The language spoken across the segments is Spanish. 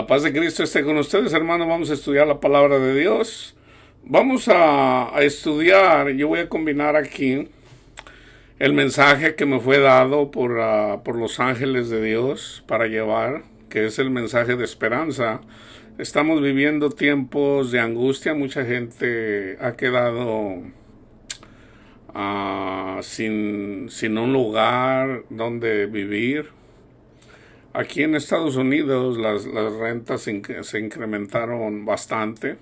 La paz de Cristo esté con ustedes, hermanos. Vamos a estudiar la palabra de Dios. Vamos a estudiar. Yo voy a combinar aquí el mensaje que me fue dado por los ángeles de Dios para llevar, que es el mensaje de esperanza. Estamos viviendo tiempos de angustia. Mucha gente ha quedado sin un lugar donde vivir. Aquí en Estados Unidos las rentas se incrementaron bastante.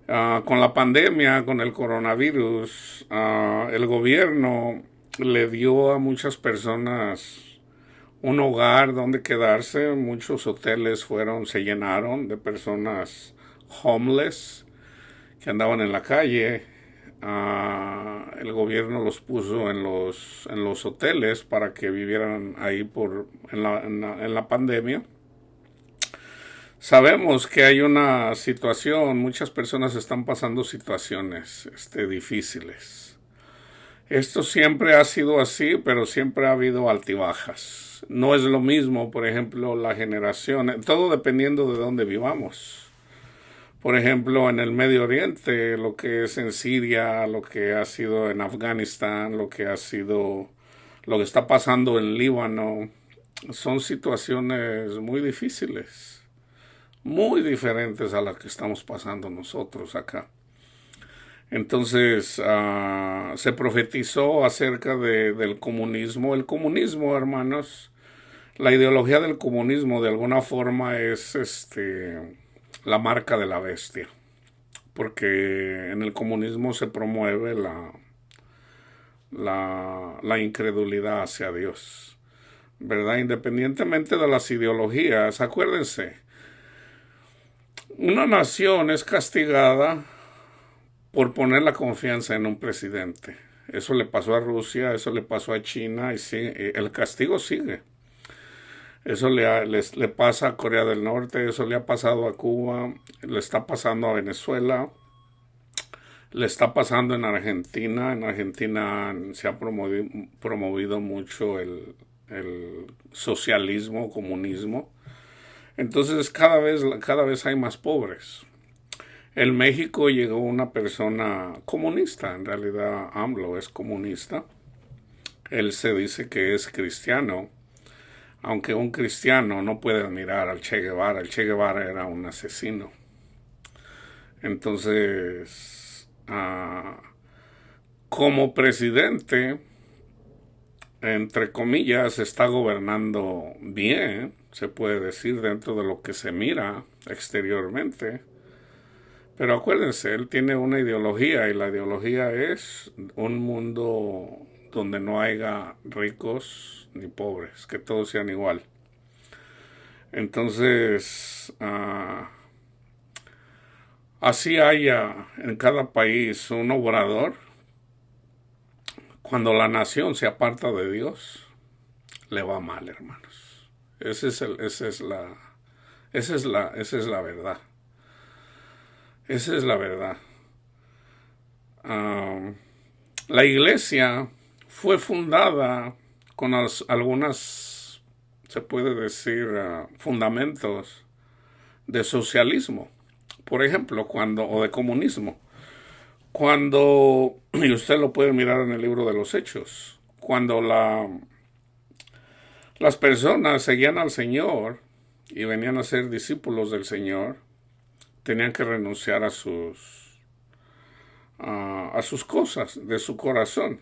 Con la pandemia, con el coronavirus, el gobierno le dio a muchas personas un hogar donde quedarse. Muchos hoteles se llenaron de personas homeless que andaban en la calle. El gobierno los puso en los hoteles para que vivieran ahí en la pandemia. Sabemos que hay una situación, muchas personas están pasando situaciones difíciles. Esto siempre ha sido así, pero siempre ha habido altibajas. No es lo mismo, por ejemplo, la generación, todo dependiendo de dónde vivamos. Por ejemplo, en el Medio Oriente, lo que es en Siria, lo que ha sido en Afganistán, lo que está pasando en Líbano, son situaciones muy difíciles, muy diferentes a las que estamos pasando nosotros acá. Entonces, se profetizó acerca del comunismo. El comunismo, hermanos, la ideología del comunismo de alguna forma es la marca de la bestia, porque en el comunismo se promueve la incredulidad hacia Dios, ¿verdad? Independientemente de las ideologías, acuérdense, una nación es castigada por poner la confianza en un presidente. Eso le pasó a Rusia, eso le pasó a China, y el castigo sigue. Eso le pasa a Corea del Norte, eso le ha pasado a Cuba, le está pasando a Venezuela, le está pasando en Argentina. En Argentina se ha promovido mucho el socialismo, comunismo. Entonces cada vez hay más pobres. En México llegó una persona comunista, en realidad AMLO es comunista. Él se dice que es cristiano, aunque un cristiano no puede admirar al Che Guevara. El Che Guevara era un asesino. Entonces, como presidente, entre comillas, está gobernando bien, se puede decir, dentro de lo que se mira exteriormente. Pero acuérdense, él tiene una ideología, y la ideología es un mundo donde no haya ricos ni pobres, que todos sean igual. Entonces, así haya en cada país un obrador, cuando la nación se aparta de Dios, le va mal, hermanos. Esa es la verdad. Esa es la verdad. La iglesia fue fundada con algunas, se puede decir, fundamentos de socialismo, por ejemplo, o de comunismo. Y usted lo puede mirar en el libro de los Hechos, cuando las personas seguían al Señor y venían a ser discípulos del Señor, tenían que renunciar a sus cosas de su corazón.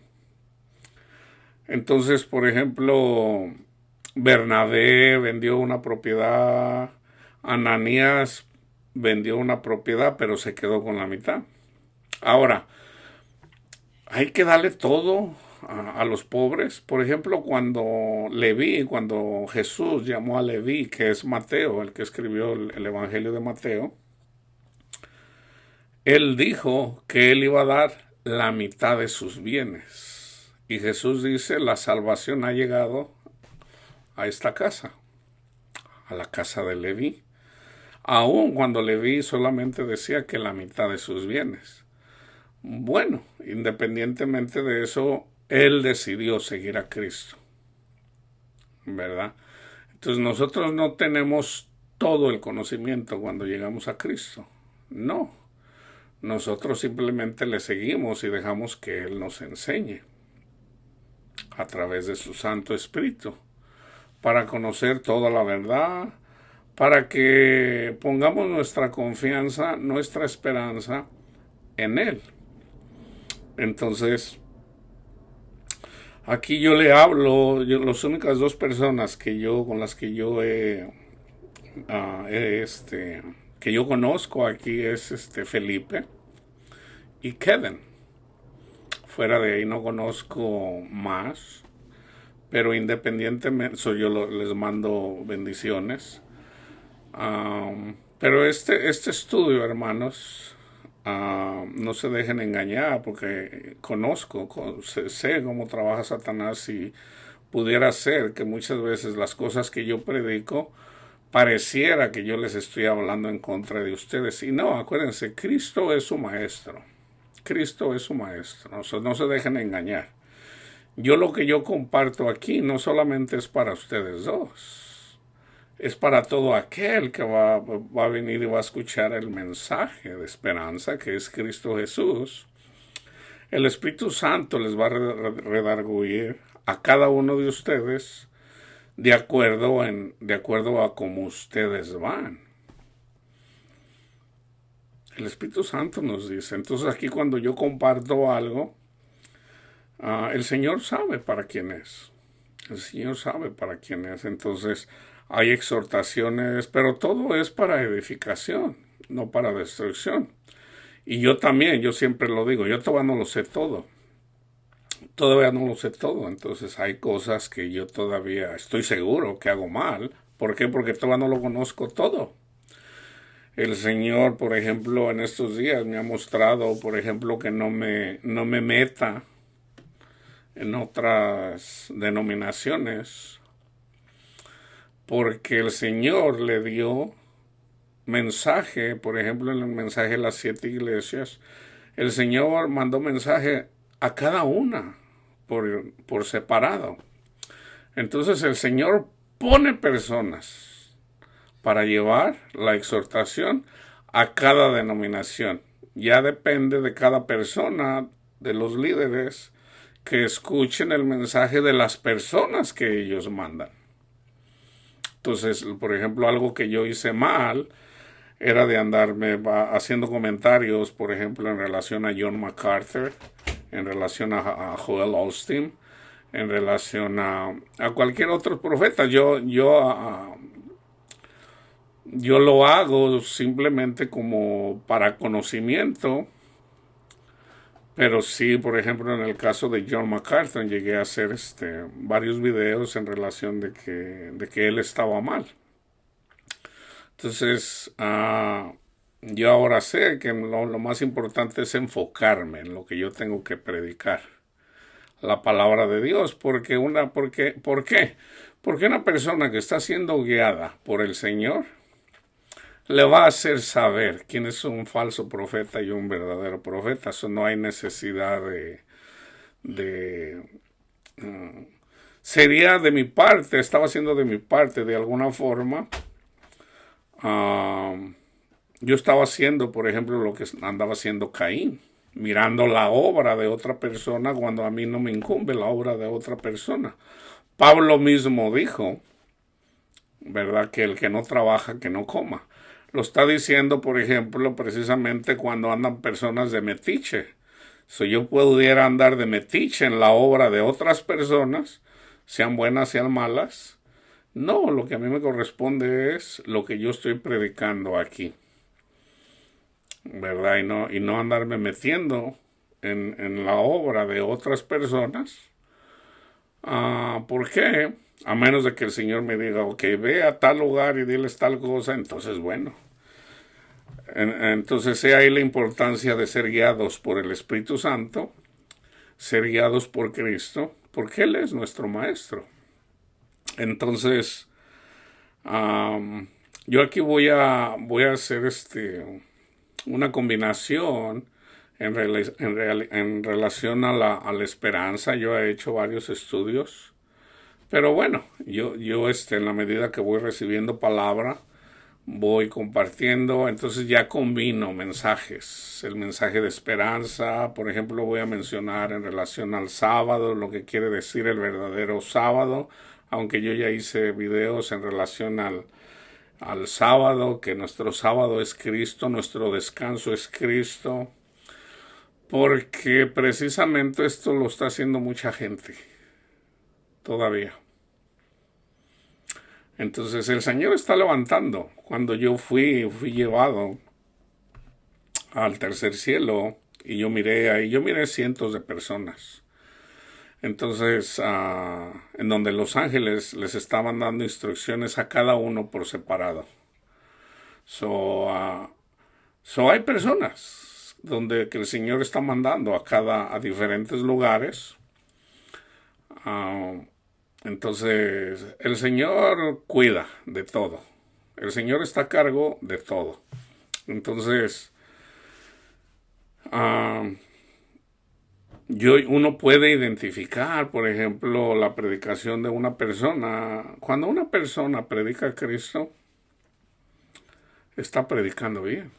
Entonces, por ejemplo, Bernabé vendió una propiedad, Ananías vendió una propiedad, pero se quedó con la mitad. Ahora, hay que darle todo a los pobres. Por ejemplo, cuando Jesús llamó a Leví, que es Mateo, el que escribió el Evangelio de Mateo, él dijo que él iba a dar la mitad de sus bienes. Y Jesús dice, la salvación ha llegado a esta casa, a la casa de Leví. Aun cuando Leví solamente decía que la mitad de sus bienes. Bueno, independientemente de eso, él decidió seguir a Cristo, ¿verdad? Entonces nosotros no tenemos todo el conocimiento cuando llegamos a Cristo. No, nosotros simplemente le seguimos y dejamos que Él nos enseñe a través de su Santo Espíritu para conocer toda la verdad, para que pongamos nuestra confianza, nuestra esperanza en Él. Entonces, aquí yo le hablo, las únicas dos personas con las que yo que yo conozco aquí es Felipe y Kevin. Fuera de ahí no conozco más, pero independientemente, les mando bendiciones. Pero este estudio, hermanos, no se dejen engañar, porque sé cómo trabaja Satanás, y pudiera ser que muchas veces las cosas que yo predico pareciera que yo les estoy hablando en contra de ustedes. Y no, acuérdense, Cristo es su maestro. Cristo es su maestro. No se dejen engañar. Lo que yo comparto aquí no solamente es para ustedes dos. Es para todo aquel que va a venir y va a escuchar el mensaje de esperanza que es Cristo Jesús. El Espíritu Santo les va a redarguir a cada uno de ustedes de acuerdo a cómo ustedes van. El Espíritu Santo nos dice. Entonces aquí cuando yo comparto algo, el Señor sabe para quién es. El Señor sabe para quién es. Entonces hay exhortaciones, pero todo es para edificación, no para destrucción. Y yo siempre lo digo, yo todavía no lo sé todo. Todavía no lo sé todo. Entonces hay cosas que yo todavía estoy seguro que hago mal. ¿Por qué? Porque todavía no lo conozco todo. El Señor, por ejemplo, en estos días me ha mostrado, por ejemplo, que no me meta en otras denominaciones, porque el Señor le dio mensaje, por ejemplo, en el mensaje de las 7 iglesias, el Señor mandó mensaje a cada una por separado. Entonces el Señor pone personas para llevar la exhortación a cada denominación. Ya depende de cada persona, de los líderes, que escuchen el mensaje de las personas que ellos mandan. Entonces, por ejemplo, algo que yo hice mal era de andarme haciendo comentarios, por ejemplo, en relación a John MacArthur, en relación a Joel Osteen, en relación a cualquier otro profeta. Yo lo hago simplemente como para conocimiento, pero sí, por ejemplo, en el caso de John MacArthur llegué a hacer varios videos en relación de que él estaba mal. Entonces, yo ahora sé que lo más importante es enfocarme en lo que yo tengo que predicar, la palabra de Dios, ¿por qué? Porque una persona que está siendo guiada por el Señor le va a hacer saber quién es un falso profeta y un verdadero profeta. Eso no hay necesidad sería de mi parte, estaba haciendo de mi parte de alguna forma. Yo estaba haciendo, por ejemplo, lo que andaba haciendo Caín, mirando la obra de otra persona cuando a mí no me incumbe la obra de otra persona. Pablo mismo dijo, ¿verdad?, que el que no trabaja, que no coma. Lo está diciendo, por ejemplo, precisamente cuando andan personas de metiche. Si yo pudiera andar de metiche en la obra de otras personas, sean buenas, sean malas, no, lo que a mí me corresponde es lo que yo estoy predicando aquí, ¿verdad? Y no andarme metiendo en la obra de otras personas. ¿Por qué? A menos de que el Señor me diga, ok, ve a tal lugar y diles tal cosa, entonces bueno. Entonces ahí la importancia de ser guiados por el Espíritu Santo, ser guiados por Cristo, porque Él es nuestro Maestro. Entonces, yo aquí voy a hacer una combinación en relación a la esperanza. Yo he hecho varios estudios, pero bueno, yo en la medida que voy recibiendo palabra, voy compartiendo, entonces ya combino mensajes, el mensaje de esperanza, por ejemplo, voy a mencionar en relación al sábado, lo que quiere decir el verdadero sábado, aunque yo ya hice videos en relación al sábado, que nuestro sábado es Cristo, nuestro descanso es Cristo, porque precisamente esto lo está haciendo mucha gente todavía. Entonces el Señor está levantando. Cuando yo fui llevado al tercer cielo y yo miré ahí, yo miré cientos de personas. Entonces, en donde los ángeles les estaban dando instrucciones a cada uno por separado. So hay personas donde que el Señor está mandando a diferentes lugares. Entonces, el Señor cuida de todo. El Señor está a cargo de todo. Entonces, uno puede identificar, por ejemplo, la predicación de una persona. Cuando una persona predica a Cristo, está predicando bien.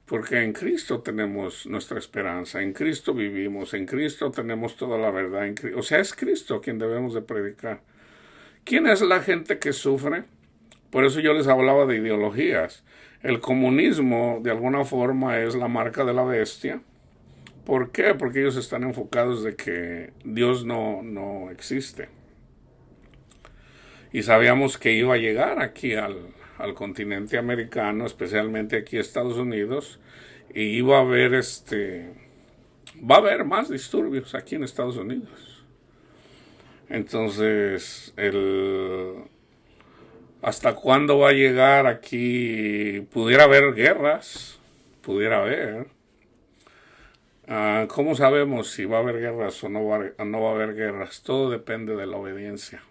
Porque en Cristo tenemos nuestra esperanza, en Cristo vivimos, en Cristo tenemos toda la verdad. O sea, es Cristo quien debemos de predicar. ¿Quién es la gente que sufre? Por eso yo les hablaba de ideologías. El comunismo, de alguna forma, es la marca de la bestia. ¿Por qué? Porque ellos están enfocados de que Dios no existe. Y sabíamos que iba a llegar aquí al continente americano, especialmente aquí a Estados Unidos, y iba a haber va a haber más disturbios aquí en Estados Unidos. Entonces, ¿hasta cuándo va a llegar aquí? Pudiera haber guerras, pudiera haber. ¿Cómo sabemos si va a haber guerras o no va a haber guerras? Todo depende de la obediencia.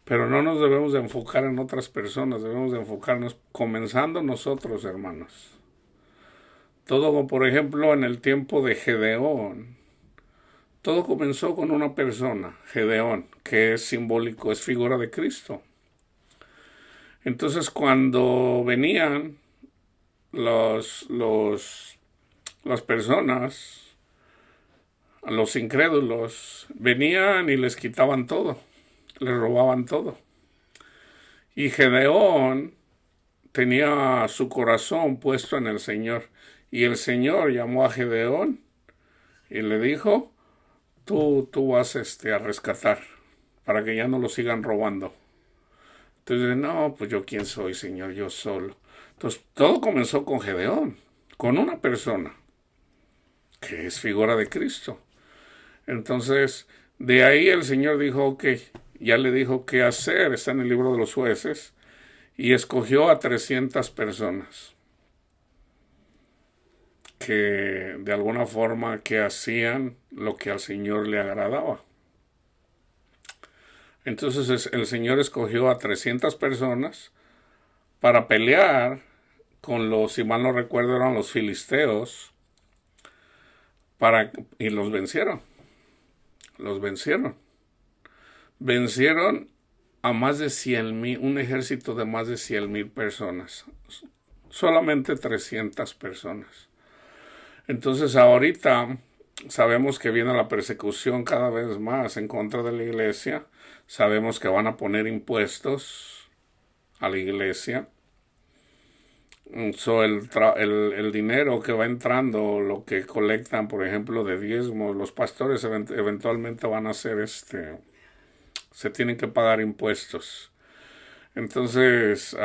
Pero no nos debemos de enfocar en otras personas, debemos de enfocarnos comenzando nosotros, hermanos. Todo, por ejemplo, en el tiempo de Gedeón, todo comenzó con una persona, Gedeón, que es simbólico, es figura de Cristo. Entonces, cuando venían las personas, los incrédulos, venían y les quitaban todo. Le robaban todo. Y Gedeón tenía su corazón puesto en el Señor. Y el Señor llamó a Gedeón y le dijo, tú vas a rescatar para que ya no lo sigan robando. Entonces, no, pues yo quién soy, Señor, yo solo. Entonces, todo comenzó con Gedeón, con una persona que es figura de Cristo. Entonces, de ahí el Señor dijo, ok, ya le dijo qué hacer, está en el libro de los jueces, y escogió a 300 personas que de alguna forma que hacían lo que al Señor le agradaba. Entonces el Señor escogió a 300 personas para pelear con si mal no recuerdo, eran los filisteos, y los vencieron. Los vencieron. Vencieron a más de 100,000, un ejército de más de 100,000 personas. Solamente 300 personas. Entonces ahorita sabemos que viene la persecución cada vez más en contra de la iglesia. Sabemos que van a poner impuestos a la iglesia. El dinero que va entrando, lo que colectan, por ejemplo, de diezmos, los pastores eventualmente van a hacer se tienen que pagar impuestos. Entonces,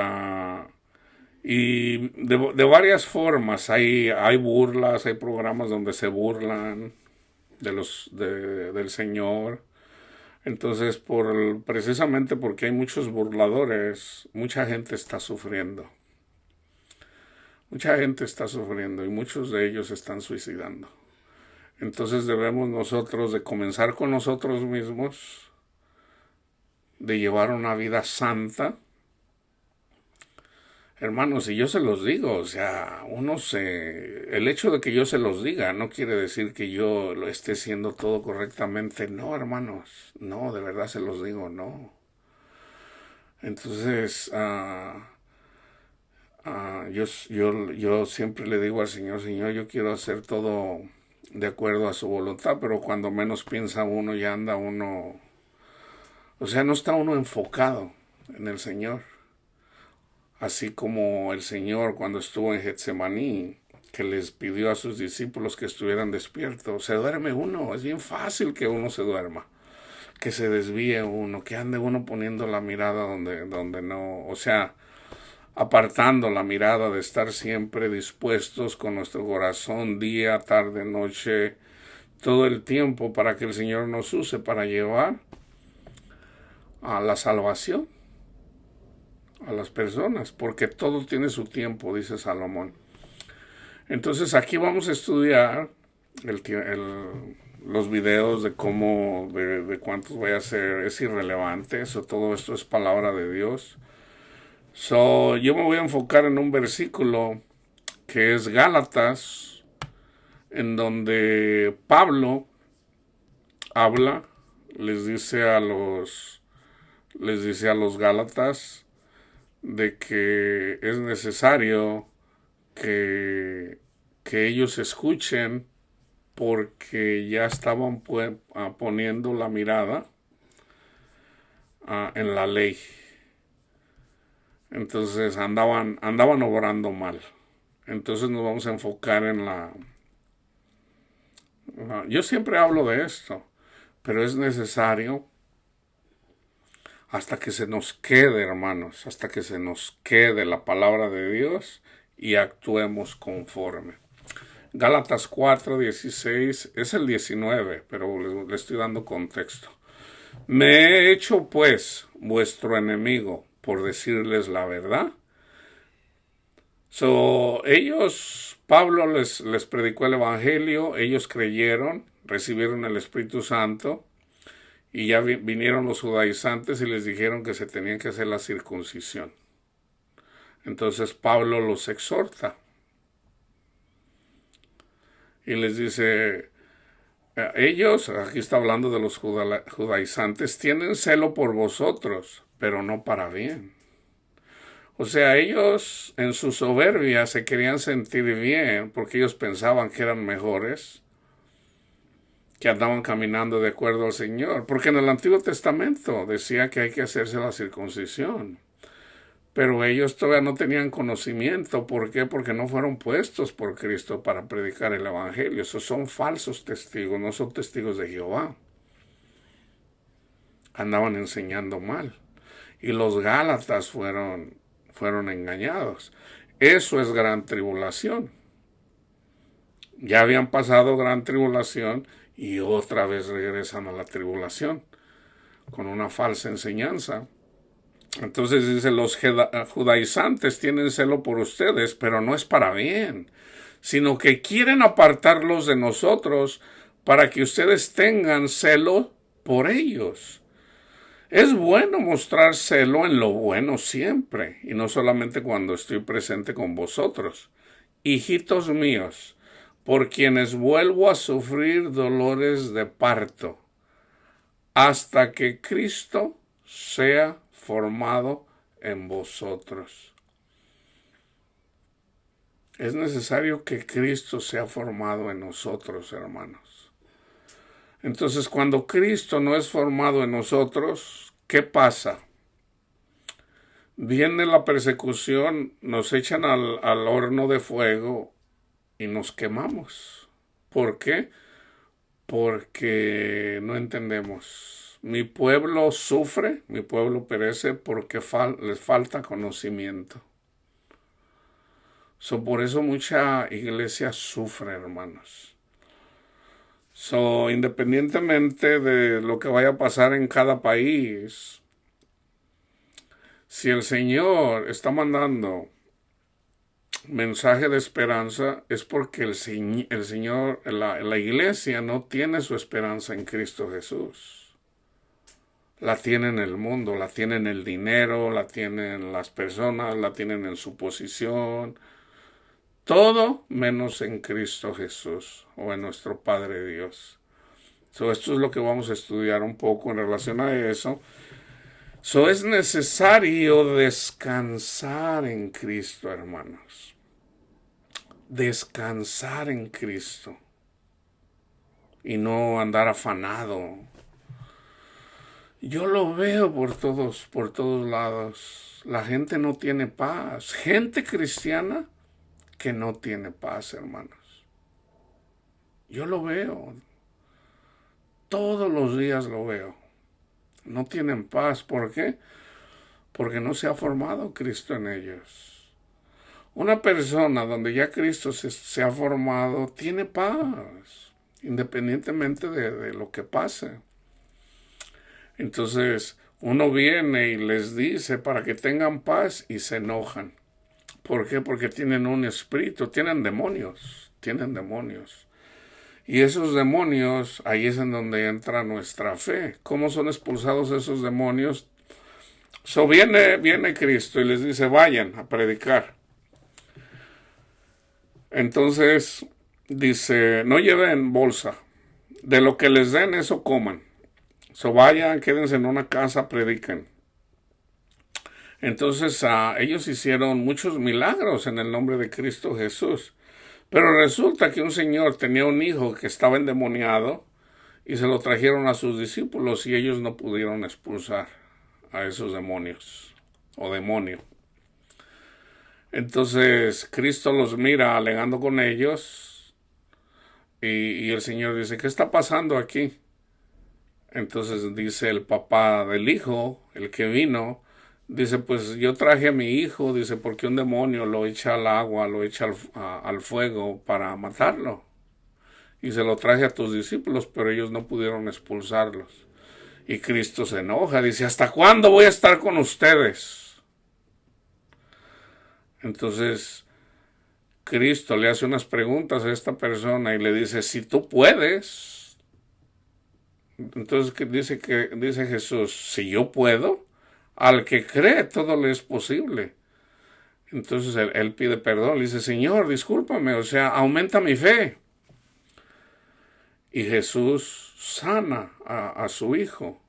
y de varias formas, hay burlas, hay programas donde se burlan del Señor. Entonces, precisamente porque hay muchos burladores, mucha gente está sufriendo. Mucha gente está sufriendo y muchos de ellos están suicidando. Entonces debemos nosotros de comenzar con nosotros mismos, de llevar una vida santa. Hermanos, y yo se los digo, o sea, el hecho de que yo se los diga no quiere decir que yo lo esté haciendo todo correctamente. No, hermanos, no, de verdad se los digo, no. Entonces, yo siempre le digo al Señor, Señor, yo quiero hacer todo de acuerdo a su voluntad, pero cuando menos piensa uno, ya anda uno, o sea, no está uno enfocado en el Señor. Así como el Señor cuando estuvo en Getsemaní, que les pidió a sus discípulos que estuvieran despiertos. Se duerme uno, es bien fácil que uno se duerma, que se desvíe uno, que ande uno poniendo la mirada donde no, o sea, apartando la mirada de estar siempre dispuestos con nuestro corazón día, tarde, noche, todo el tiempo para que el Señor nos use para llevar a la salvación a las personas, porque todo tiene su tiempo, dice Salomón. Entonces aquí vamos a estudiar los videos de cómo, de cuántos voy a hacer, es irrelevante, eso, todo esto es palabra de Dios. Yo me voy a enfocar en un versículo que es Gálatas, en donde Pablo habla, les dice a los Gálatas de que es necesario que ellos escuchen porque ya estaban poniendo la mirada en la ley. Entonces andaban obrando mal. Entonces nos vamos a enfocar en yo siempre hablo de esto, pero es necesario hasta que se nos quede, hermanos, hasta que se nos quede la palabra de Dios y actuemos conforme. Gálatas 4:16 es el 19, pero le estoy dando contexto. Me he hecho pues vuestro enemigo por decirles la verdad. Pablo les predicó el evangelio, ellos creyeron, recibieron el Espíritu Santo y ya vinieron los judaizantes y les dijeron que se tenían que hacer la circuncisión. Entonces Pablo los exhorta y les dice, ellos, aquí está hablando de los judaizantes, tienen celo por vosotros, pero no para bien. O sea, ellos en su soberbia se querían sentir bien porque ellos pensaban que eran mejores, que andaban caminando de acuerdo al Señor. Porque en el Antiguo Testamento decía que hay que hacerse la circuncisión. Pero ellos todavía no tenían conocimiento. ¿Por qué? Porque no fueron puestos por Cristo para predicar el Evangelio. Esos son falsos testigos, no son testigos de Jehová. Andaban enseñando mal. Y los Gálatas fueron engañados. Eso es gran tribulación. Ya habían pasado gran tribulación y otra vez regresan a la tribulación con una falsa enseñanza. Entonces dice, los judaizantes tienen celo por ustedes, pero no es para bien, sino que quieren apartarlos de nosotros para que ustedes tengan celo por ellos. Es bueno mostrar celo en lo bueno siempre, y no solamente cuando estoy presente con vosotros. Hijitos míos, por quienes vuelvo a sufrir dolores de parto, hasta que Cristo sea formado en vosotros. Es necesario que Cristo sea formado en nosotros, hermanos. Entonces, cuando Cristo no es formado en nosotros, ¿qué pasa? Viene la persecución, nos echan al horno de fuego y nos quemamos. ¿Por qué? Porque no entendemos. Mi pueblo sufre, mi pueblo perece porque les falta conocimiento. Por eso mucha iglesia sufre, hermanos. Independientemente de lo que vaya a pasar en cada país, si el Señor está mandando mensaje de esperanza, es porque el Señor, la iglesia no tiene su esperanza en Cristo Jesús. La tiene en el mundo, la tiene en el dinero, la tienen las personas, la tienen en su posición. Todo menos en Cristo Jesús o en nuestro Padre Dios. Esto es lo que vamos a estudiar un poco en relación a eso. So es necesario descansar en Cristo, hermanos. Descansar en Cristo. Y no andar afanado. Yo lo veo por todos lados. La gente no tiene paz. Gente cristiana que no tiene paz, hermanos. Yo lo veo. Todos los días lo veo. No tienen paz. ¿Por qué? Porque no se ha formado Cristo en ellos. Una persona donde ya Cristo se ha formado tiene paz, independientemente de lo que pase. Entonces, uno viene y les dice para que tengan paz y se enojan. ¿Por qué? Porque tienen un espíritu, tienen demonios. Y esos demonios, ahí es en donde entra nuestra fe. ¿Cómo son expulsados esos demonios? Viene Cristo y les dice, vayan a predicar. Entonces, dice, no lleven bolsa. De lo que les den, eso coman. Vayan, quédense en una casa, prediquen. Entonces, ellos hicieron muchos milagros en el nombre de Cristo Jesús. Pero resulta que un señor tenía un hijo que estaba endemoniado y se lo trajeron a sus discípulos y ellos no pudieron expulsar a esos demonios o demonio. Entonces Cristo los mira alegando con ellos y el Señor dice, ¿qué está pasando aquí? Entonces dice el papá del hijo, el que vino, dice, pues yo traje a mi hijo, dice, porque un demonio lo echa al agua, lo echa al fuego para matarlo. Y se lo traje a tus discípulos, pero ellos no pudieron expulsarlos. Y Cristo se enoja, dice, ¿hasta cuándo voy a estar con ustedes? Entonces, Cristo le hace unas preguntas a esta persona y le dice, si tú puedes. Entonces dice Jesús, si yo puedo, al que cree todo le es posible. Entonces él pide perdón, le dice, Señor, discúlpame, o sea, aumenta mi fe. Y Jesús sana a su hijo.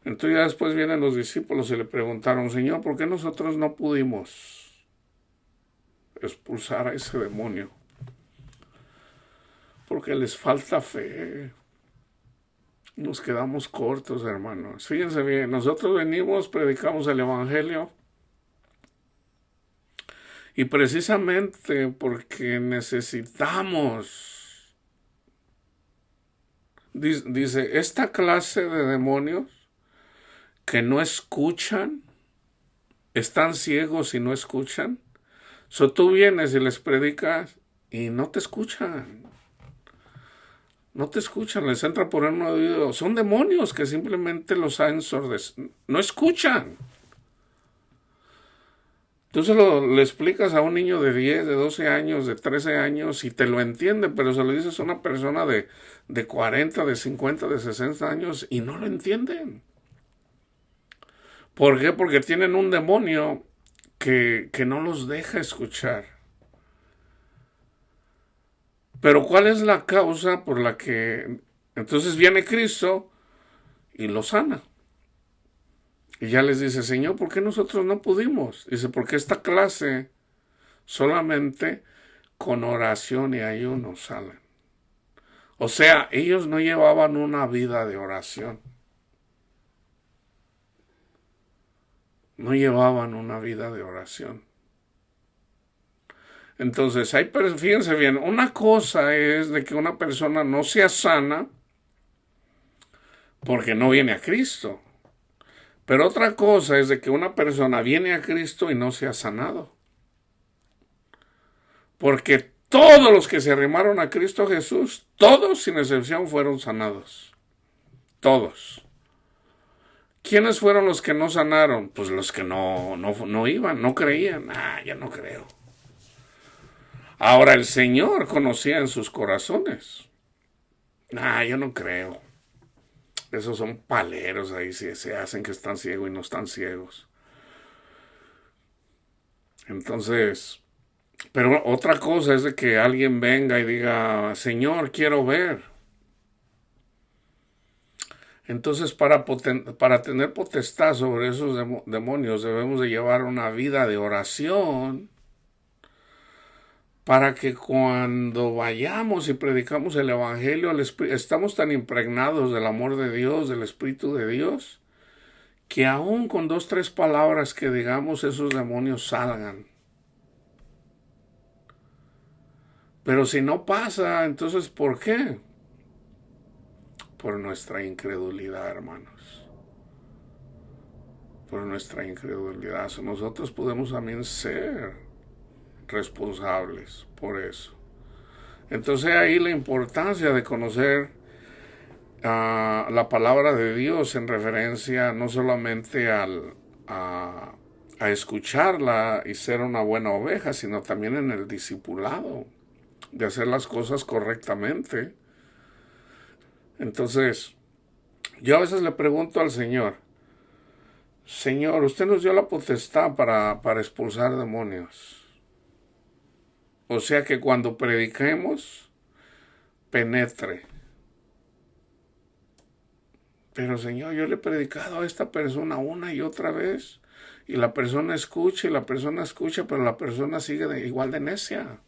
Entonces ya después vienen los discípulos y le preguntaron, Señor, ¿por qué nosotros no pudimos expulsar a ese demonio? Porque les falta fe. Nos quedamos cortos, hermanos. Fíjense bien, nosotros venimos, predicamos el Evangelio y precisamente porque necesitamos, dice, esta clase de demonios que no escuchan, están ciegos y no escuchan. Tú vienes y les predicas y no te escuchan. No te escuchan, les entra por un oído. Son demonios que simplemente los han ensordecido. No escuchan. Tú le explicas a un niño de 10, de 12 años, de 13 años y te lo entiende, pero se lo dices a una persona de 40, de 50, de 60 años y no lo entienden. ¿Por qué? Porque tienen un demonio que no los deja escuchar. Pero ¿cuál es la causa por la que entonces viene Cristo y lo sana? Y ya les dice, Señor, ¿por qué nosotros no pudimos? Dice, porque esta clase solamente con oración y ayuno salen. O sea, ellos no llevaban una vida de oración. No llevaban una vida de oración. Entonces, fíjense bien, una cosa es de que una persona no sea sana porque no viene a Cristo. Pero otra cosa es de que una persona viene a Cristo y no se ha sanado. Porque todos los que se arrimaron a Cristo Jesús, todos sin excepción fueron sanados. Todos. ¿Quiénes fueron los que no sanaron? Pues los que no iban, no creían. Ya no creo. Ahora el Señor conocía en sus corazones. Yo no creo. Esos son paleros ahí, si se hacen que están ciegos y no están ciegos. Entonces, pero otra cosa es de que alguien venga y diga, Señor, quiero ver. Entonces, para tener potestad sobre esos demonios, debemos de llevar una vida de oración para que cuando vayamos y predicamos el Evangelio, estamos tan impregnados del amor de Dios, del Espíritu de Dios, que aún con 2, 3 palabras que digamos, esos demonios salgan. Pero si no pasa, entonces ¿por qué? Por nuestra incredulidad, hermanos. Por nuestra incredulidad. Nosotros podemos también ser responsables por eso. Entonces ahí la importancia de conocer la palabra de Dios en referencia no solamente a escucharla y ser una buena oveja, sino también en el discipulado, de hacer las cosas correctamente. Entonces, yo a veces le pregunto al Señor, Señor, usted nos dio la potestad para expulsar demonios. O sea que cuando prediquemos, penetre. Pero Señor, yo le he predicado a esta persona una y otra vez, y la persona escucha, pero la persona sigue igual de necia,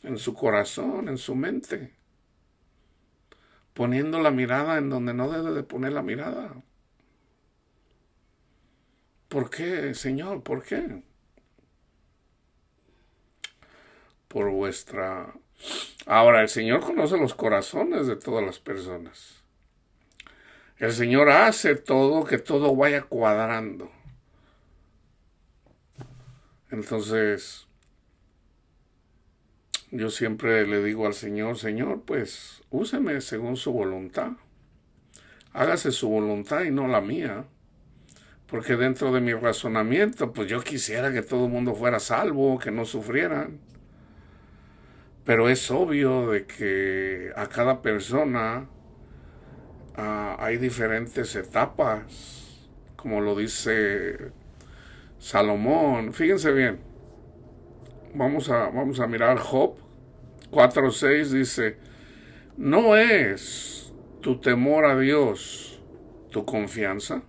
en su corazón, en su mente, poniendo la mirada en donde no debe de poner la mirada. ¿Por qué, Señor? ¿Por qué? Por vuestra... Ahora, el Señor conoce los corazones de todas las personas. El Señor hace todo, que todo vaya cuadrando. Entonces, yo siempre le digo al Señor, Señor, pues, úseme según su voluntad. Hágase su voluntad y no la mía. Porque dentro de mi razonamiento, pues yo quisiera que todo el mundo fuera salvo, que no sufrieran. Pero es obvio de que a cada persona hay diferentes etapas, como lo dice Salomón. Fíjense bien, vamos a mirar Job 4:6, dice, ¿no es tu temor a Dios tu confianza?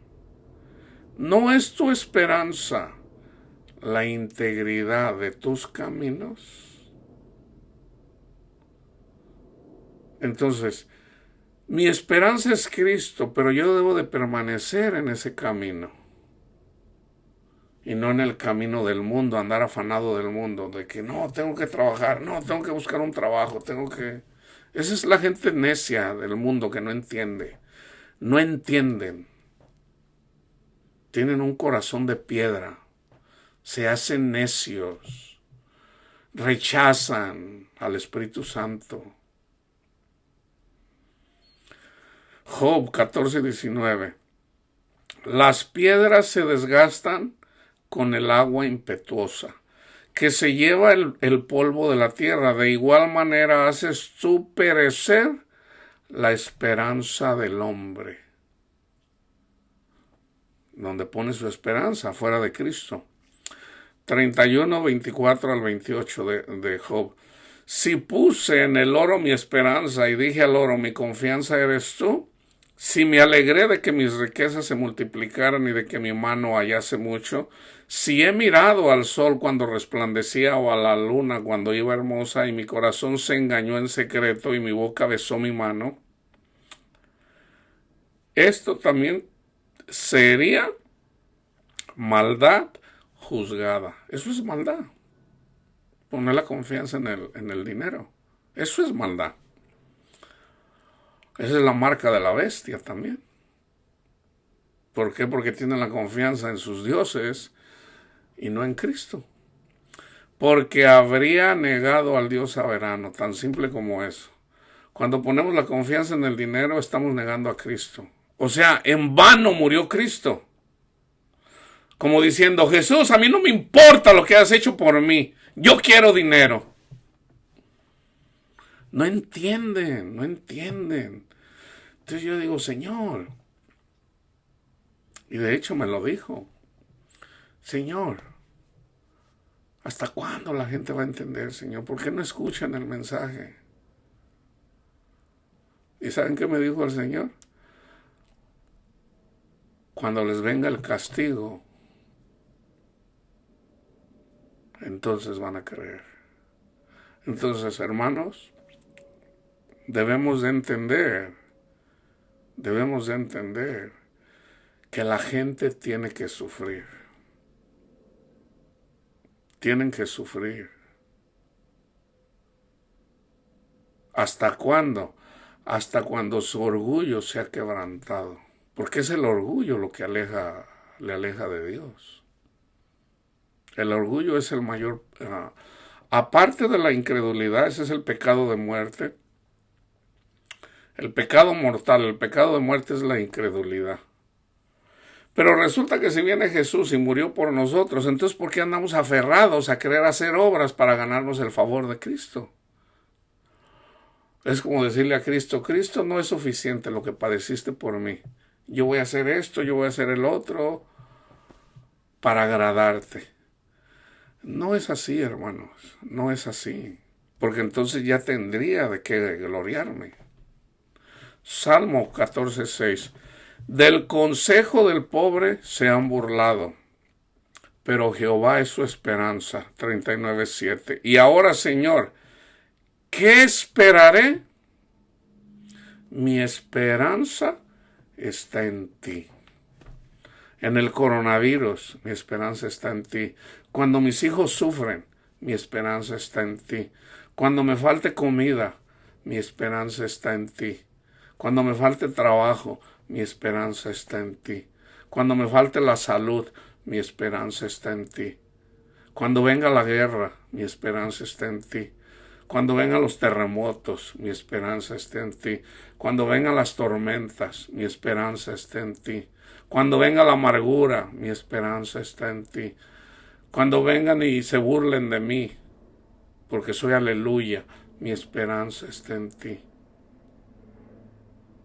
¿No es tu esperanza la integridad de tus caminos? Entonces, mi esperanza es Cristo, pero yo debo de permanecer en ese camino. Y no en el camino del mundo, andar afanado del mundo, de que no, tengo que trabajar, no, tengo que buscar un trabajo, Esa es la gente necia del mundo que no entiende. No entienden. Tienen un corazón de piedra. Se hacen necios. Rechazan al Espíritu Santo. Job 14:19. Las piedras se desgastan con el agua impetuosa, que se lleva el polvo de la tierra. De igual manera haces tú perecer la esperanza del hombre. Donde pone su esperanza, fuera de Cristo. 31:24-28 de Job. Si puse en el oro mi esperanza y dije al oro, mi confianza eres tú, si me alegré de que mis riquezas se multiplicaran y de que mi mano hallase mucho, si he mirado al sol cuando resplandecía o a la luna cuando iba hermosa y mi corazón se engañó en secreto y mi boca besó mi mano, esto también sería maldad juzgada. Eso es maldad. Poner la confianza en el dinero. Eso es maldad. Esa es la marca de la bestia también. ¿Por qué? Porque tienen la confianza en sus dioses y no en Cristo. Porque habría negado al Dios soberano, tan simple como eso. Cuando ponemos la confianza en el dinero, estamos negando a Cristo. O sea, en vano murió Cristo. Como diciendo, Jesús, a mí no me importa lo que has hecho por mí. Yo quiero dinero. No entienden, no entienden. Entonces yo digo, Señor, y de hecho me lo dijo, Señor, ¿hasta cuándo la gente va a entender, Señor? ¿Por qué no escuchan el mensaje? ¿Y saben qué me dijo el Señor? cuando les venga el castigo, entonces van a creer. Entonces, hermanos, debemos de entender que la gente tiene que sufrir. Tienen que sufrir. ¿Hasta cuándo? Hasta cuando su orgullo sea quebrantado. Porque es el orgullo lo que le aleja de Dios. El orgullo es el mayor... aparte de la incredulidad, ese es el pecado de muerte. El pecado mortal, el pecado de muerte es la incredulidad. Pero resulta que si viene Jesús y murió por nosotros, entonces ¿por qué andamos aferrados a querer hacer obras para ganarnos el favor de Cristo? Es como decirle a Cristo, Cristo, no es suficiente lo que padeciste por mí. Yo voy a hacer esto, yo voy a hacer el otro para agradarte. No es así, hermanos, no es así. Porque entonces ya tendría de qué gloriarme. Salmo 14:6. Del consejo del pobre se han burlado, pero Jehová es su esperanza. 39:7. Y ahora, Señor, ¿qué esperaré? Mi esperanza está en ti. En el coronavirus, mi esperanza está en ti. Cuando mis hijos sufren, mi esperanza está en ti. Cuando me falte comida, mi esperanza está en ti. Cuando me falte trabajo, mi esperanza está en ti. Cuando me falte la salud, mi esperanza está en ti. Cuando venga la guerra, mi esperanza está en ti. Cuando vengan los terremotos, mi esperanza está en ti. Cuando vengan las tormentas, mi esperanza está en ti. Cuando venga la amargura, mi esperanza está en ti. Cuando vengan y se burlen de mí, porque soy aleluya, mi esperanza está en ti.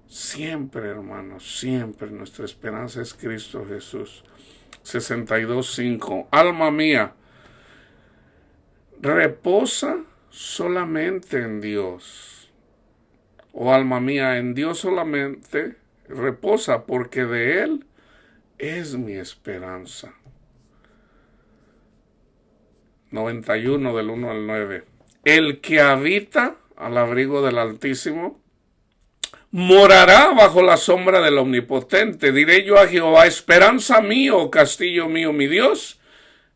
Siempre, hermanos, siempre nuestra esperanza es Cristo Jesús. 62:5. Alma mía, reposa solamente en Dios. Oh alma mía, en Dios solamente reposa, porque de Él es mi esperanza. 91 del 1 al 9. El que habita al abrigo del Altísimo morará bajo la sombra del Omnipotente. Diré yo a Jehová, esperanza mía, oh castillo mío, mi Dios,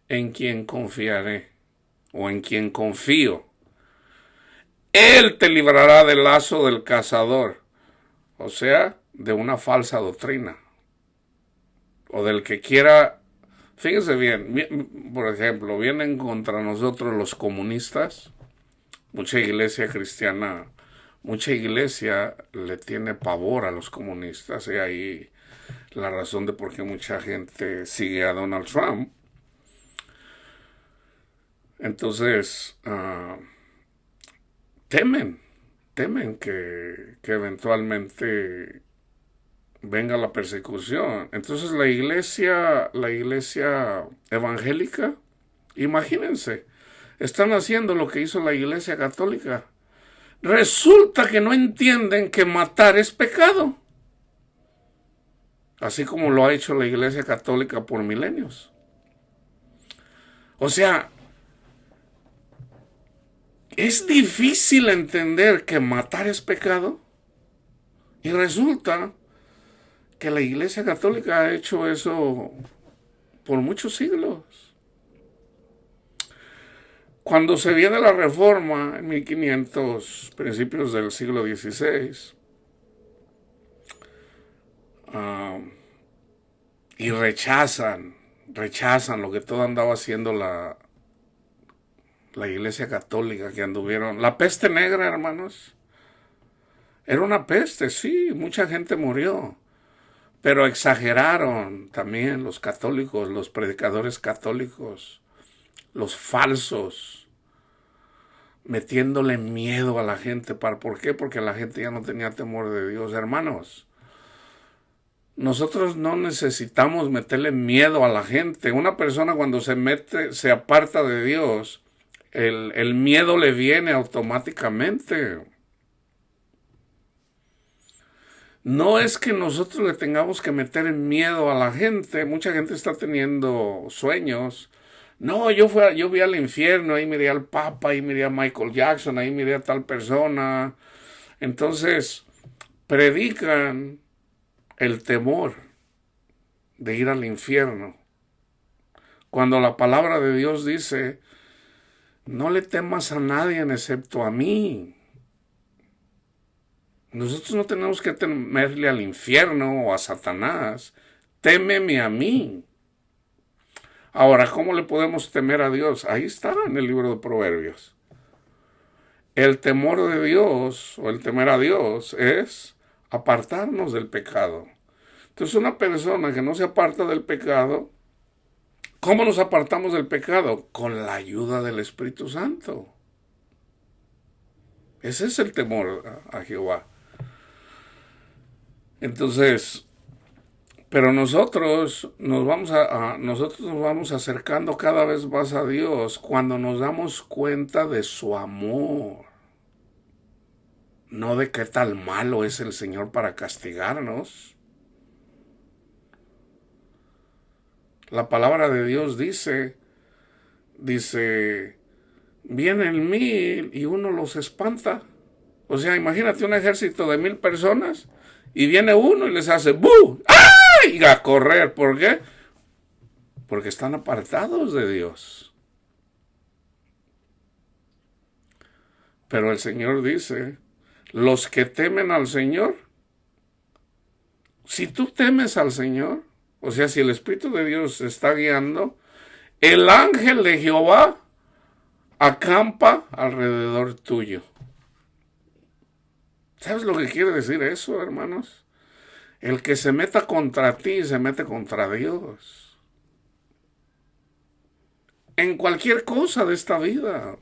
en quien confiaré, o en quien confío. Él te librará del lazo del cazador, o sea, de una falsa doctrina, o del que quiera. Fíjense bien, por ejemplo, vienen contra nosotros los comunistas. Mucha iglesia cristiana, mucha iglesia le tiene pavor a los comunistas, y ahí la razón de por qué mucha gente sigue a Donald Trump. Entonces, temen que eventualmente venga la persecución. Entonces la iglesia evangélica, imagínense, están haciendo lo que hizo la iglesia católica. Resulta que no entienden que matar es pecado, así como lo ha hecho la iglesia católica por milenios. O sea, es difícil entender que matar es pecado, y resulta que la Iglesia Católica ha hecho eso por muchos siglos. Cuando se viene la Reforma en 1500, principios del siglo XVI, y rechazan lo que todo andaba haciendo la Iglesia Católica, que anduvieron. La peste negra, hermanos, era una peste, sí, mucha gente murió. Pero exageraron también los católicos, los predicadores católicos, los falsos, metiéndole miedo a la gente. ¿Por qué? Porque la gente ya no tenía temor de Dios. Hermanos, nosotros no necesitamos meterle miedo a la gente. Una persona cuando se aparta de Dios, el miedo le viene automáticamente. No es que nosotros le tengamos que meter en miedo a la gente. Mucha gente está teniendo sueños. No, yo vi al infierno, ahí miré al Papa, ahí miré a Michael Jackson, ahí miré a tal persona. Entonces, predican el temor de ir al infierno. Cuando la palabra de Dios dice, no le temas a nadie excepto a mí. Nosotros no tenemos que temerle al infierno o a Satanás. Témeme a mí. Ahora, ¿cómo le podemos temer a Dios? Ahí está en el libro de Proverbios. El temor de Dios o el temer a Dios es apartarnos del pecado. Entonces, una persona que no se aparta del pecado, ¿cómo nos apartamos del pecado? Con la ayuda del Espíritu Santo. Ese es el temor a Jehová. Entonces, pero nosotros nos vamos acercando cada vez más a Dios cuando nos damos cuenta de su amor. No de qué tal malo es el Señor para castigarnos. La palabra de Dios dice, vienen 1000 y uno los espanta. O sea, imagínate un ejército de 1000 personas y viene uno y les hace ¡bu! ¡Ay! Y a correr. ¿Por qué? Porque están apartados de Dios. Pero el Señor dice, los que temen al Señor, si tú temes al Señor, o sea, si el Espíritu de Dios está guiando, el ángel de Jehová acampa alrededor tuyo. ¿Sabes lo que quiere decir eso, hermanos? El que se meta contra ti se mete contra Dios. En cualquier cosa de esta vida.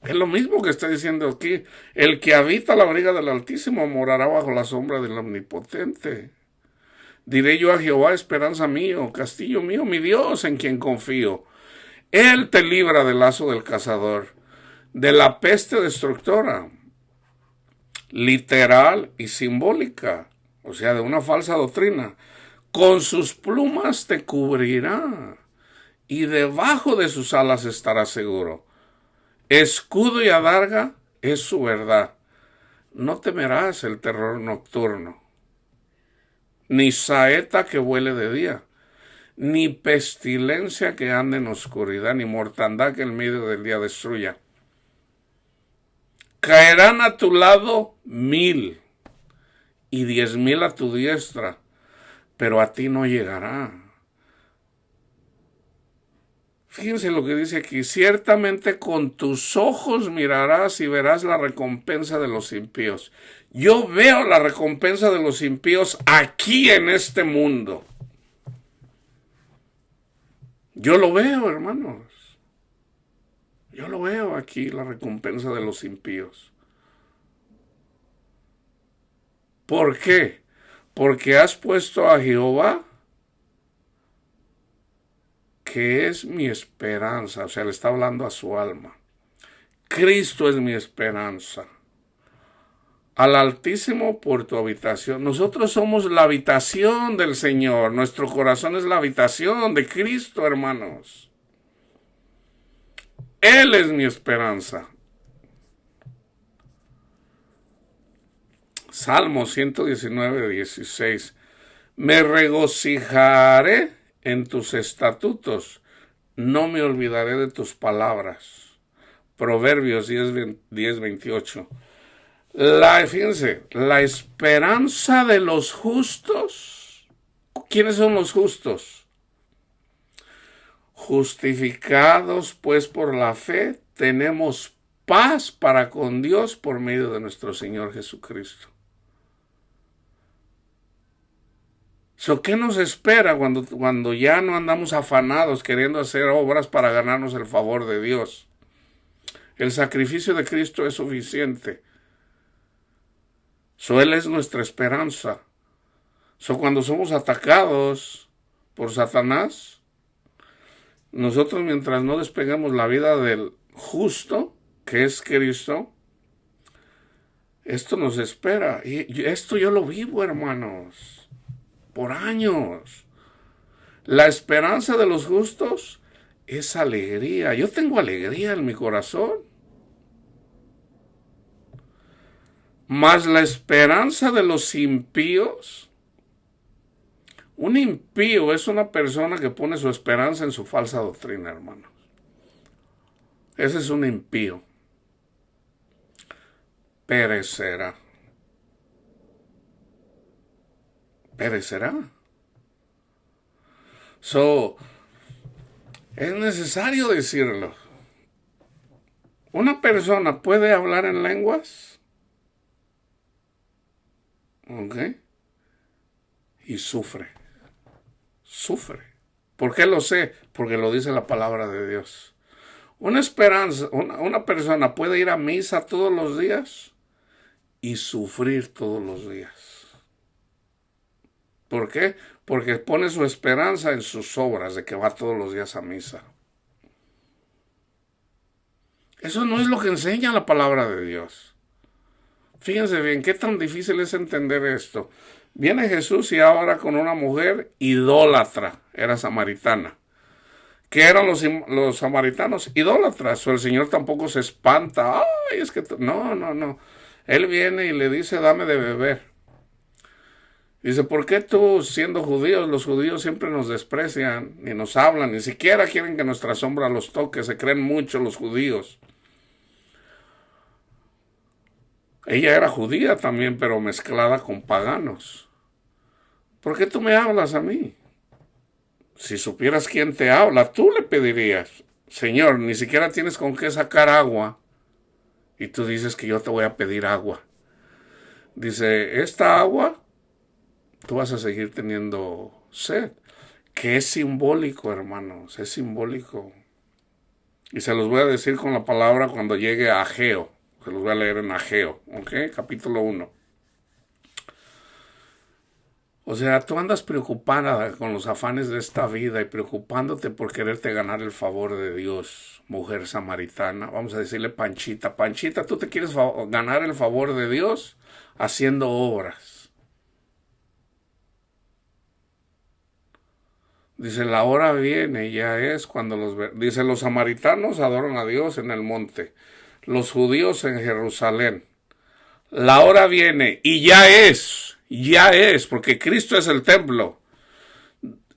Es lo mismo que está diciendo aquí. El que habita la abriga del Altísimo morará bajo la sombra del Omnipotente. Diré yo a Jehová, esperanza mío, castillo mío, mi Dios en quien confío. Él te libra del lazo del cazador, de la peste destructora, literal y simbólica, o sea, de una falsa doctrina. Con sus plumas te cubrirá y debajo de sus alas estarás seguro. Escudo y adarga es su verdad. No temerás el terror nocturno, ni saeta que vuele de día, ni pestilencia que ande en oscuridad, ni mortandad que en medio del día destruya. Caerán a tu lado 1000 y 10,000 a tu diestra, pero a ti no llegará. Fíjense lo que dice aquí, ciertamente con tus ojos mirarás y verás la recompensa de los impíos. Yo veo la recompensa de los impíos aquí en este mundo. Yo lo veo, hermanos. Yo lo veo aquí, la recompensa de los impíos. ¿Por qué? Porque has puesto a Jehová, que es mi esperanza. O sea, le está hablando a su alma. Cristo es mi esperanza. Al Altísimo por tu habitación. Nosotros somos la habitación del Señor. Nuestro corazón es la habitación de Cristo, hermanos. Él es mi esperanza. Salmo 119, 16. Me regocijaré en tus estatutos, no me olvidaré de tus palabras. Proverbios 10, 28. Fíjense, la esperanza de los justos. ¿Quiénes son los justos? Justificados pues por la fe, tenemos paz para con Dios por medio de nuestro Señor Jesucristo. ¿Qué nos espera cuando ya no andamos afanados queriendo hacer obras para ganarnos el favor de Dios? El sacrificio de Cristo es suficiente. Él es nuestra esperanza. Cuando somos atacados por Satanás, nosotros mientras no despegamos la vida del justo, que es Cristo, Esto nos espera. Y esto yo lo vivo, hermanos, por años. La esperanza de los justos es alegría. Yo tengo alegría en mi corazón. Mas la esperanza de los impíos. Un impío es una persona que pone su esperanza en su falsa doctrina, hermanos. Ese es un impío. Perecerá. Perecerá. Es necesario decirlo. Una persona puede hablar en lenguas. ¿Ok? Y sufre. Sufre. ¿Por qué lo sé? Porque lo dice la palabra de Dios. Una persona puede ir a misa todos los días y sufrir todos los días. ¿Por qué? Porque pone su esperanza en sus obras de que va todos los días a misa. Eso no es lo que enseña la palabra de Dios. Fíjense bien, qué tan difícil es entender esto. Viene Jesús y ahora con una mujer idólatra, era samaritana. ¿Qué eran los samaritanos? Idólatras. O el Señor tampoco se espanta. Ay, es que... No. Él viene y le dice, dame de beber. Dice, ¿por qué tú, siendo judíos, los judíos siempre nos desprecian, ni nos hablan, ni siquiera quieren que nuestra sombra los toque? Se creen mucho los judíos. Ella era judía también, pero mezclada con paganos. ¿Por qué tú me hablas a mí? Si supieras quién te habla, tú le pedirías, Señor, ni siquiera tienes con qué sacar agua. Y tú dices que yo te voy a pedir agua. Dice, esta agua, tú vas a seguir teniendo sed. Que es simbólico, hermanos, es simbólico. Y se los voy a decir con la palabra cuando llegue a Ageo. Se los voy a leer en Ageo, ¿ok? Capítulo 1. O sea, tú andas preocupada con los afanes de esta vida y preocupándote por quererte ganar el favor de Dios, mujer samaritana. Vamos a decirle Panchita. Panchita, tú te quieres ganar el favor de Dios haciendo obras. Dice, la hora viene, ya es cuando dice, los samaritanos adoran a Dios en el monte, los judíos en Jerusalén. La hora viene y ya es, porque Cristo es el templo,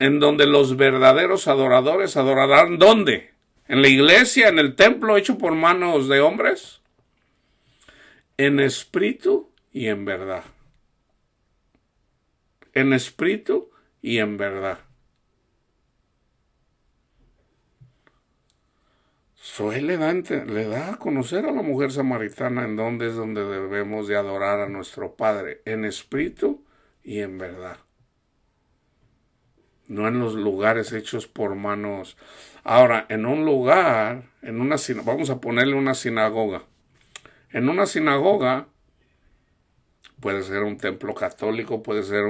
en donde los verdaderos adoradores adorarán, ¿dónde? ¿En la iglesia, en el templo hecho por manos de hombres? En espíritu y en verdad. En espíritu y en verdad. Él le da a conocer a la mujer samaritana en dónde es donde debemos de adorar a nuestro Padre, en espíritu y en verdad. No en los lugares hechos por manos. Ahora, en un lugar, vamos a ponerle una sinagoga. En una sinagoga puede ser un templo católico, puede ser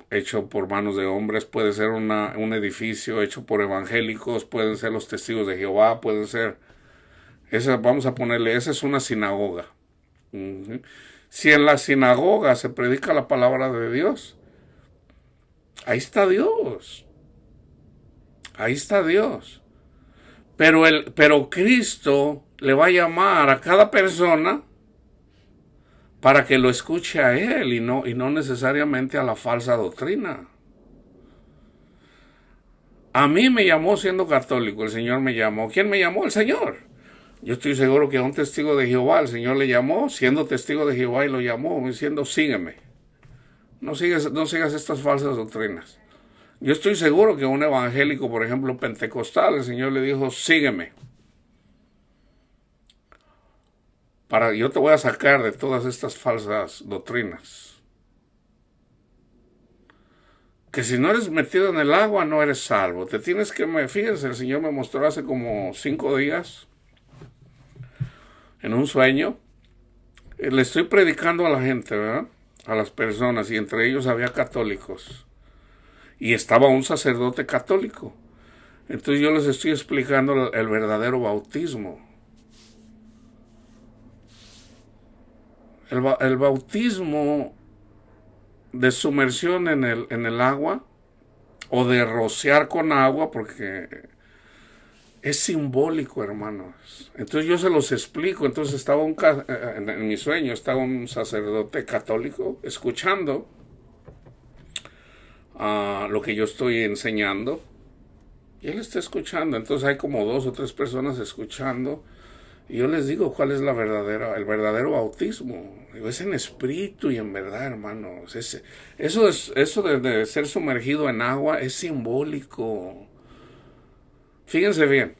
hecho por manos de hombres, puede ser un edificio hecho por evangélicos, pueden ser los testigos de Jehová, pueden ser... vamos a ponerle, esa es una sinagoga. Si en la sinagoga se predica la palabra de Dios, ahí está Dios. Ahí está Dios. Pero Cristo le va a llamar a cada persona para que lo escuche a Él y no necesariamente a la falsa doctrina. A mí me llamó siendo católico, el Señor me llamó. ¿Quién me llamó? El Señor. Yo estoy seguro que a un testigo de Jehová el Señor le llamó, siendo testigo de Jehová, y lo llamó diciendo, sígueme. No sigas estas falsas doctrinas. Yo estoy seguro que a un evangélico, por ejemplo, pentecostal, el Señor le dijo, sígueme. Yo te voy a sacar de todas estas falsas doctrinas. Que si no eres metido en el agua, no eres salvo. Fíjense, el Señor me mostró hace como 5 días, en un sueño, le estoy predicando a la gente, ¿verdad? A las personas, y entre ellos había católicos. Y estaba un sacerdote católico. Entonces yo les estoy explicando el verdadero bautismo. El bautismo de sumersión en el agua o de rociar con agua, porque es simbólico, hermanos. Entonces yo se los explico. Entonces estaba en mi sueño, estaba un sacerdote católico escuchando lo que yo estoy enseñando. Y él está escuchando. Entonces hay como 2 o 3 personas escuchando. Y yo les digo cuál es el verdadero bautismo. Es en espíritu y en verdad, hermanos. Eso de ser sumergido en agua es simbólico. Fíjense bien.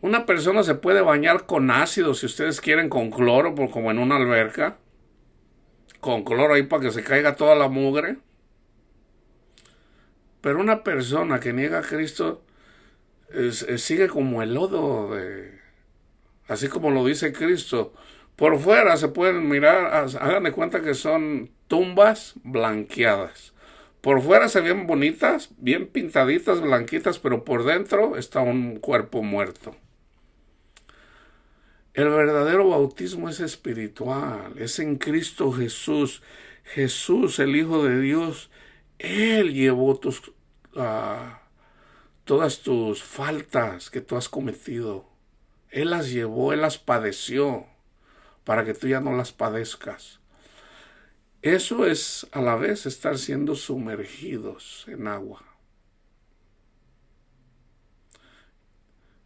Una persona se puede bañar con ácido, si ustedes quieren, con cloro, como en una alberca. Con cloro ahí para que se caiga toda la mugre. Pero una persona que niega a Cristo sigue como el lodo, así como lo dice Cristo. Por fuera se pueden mirar, hagan de cuenta que son tumbas blanqueadas. Por fuera se ven bonitas, bien pintaditas, blanquitas, pero por dentro está un cuerpo muerto. El verdadero bautismo es espiritual, es en Cristo Jesús. Jesús, el Hijo de Dios, Él llevó todas tus faltas que tú has cometido. Él las llevó, Él las padeció, para que tú ya no las padezcas. Eso es a la vez estar siendo sumergidos en agua.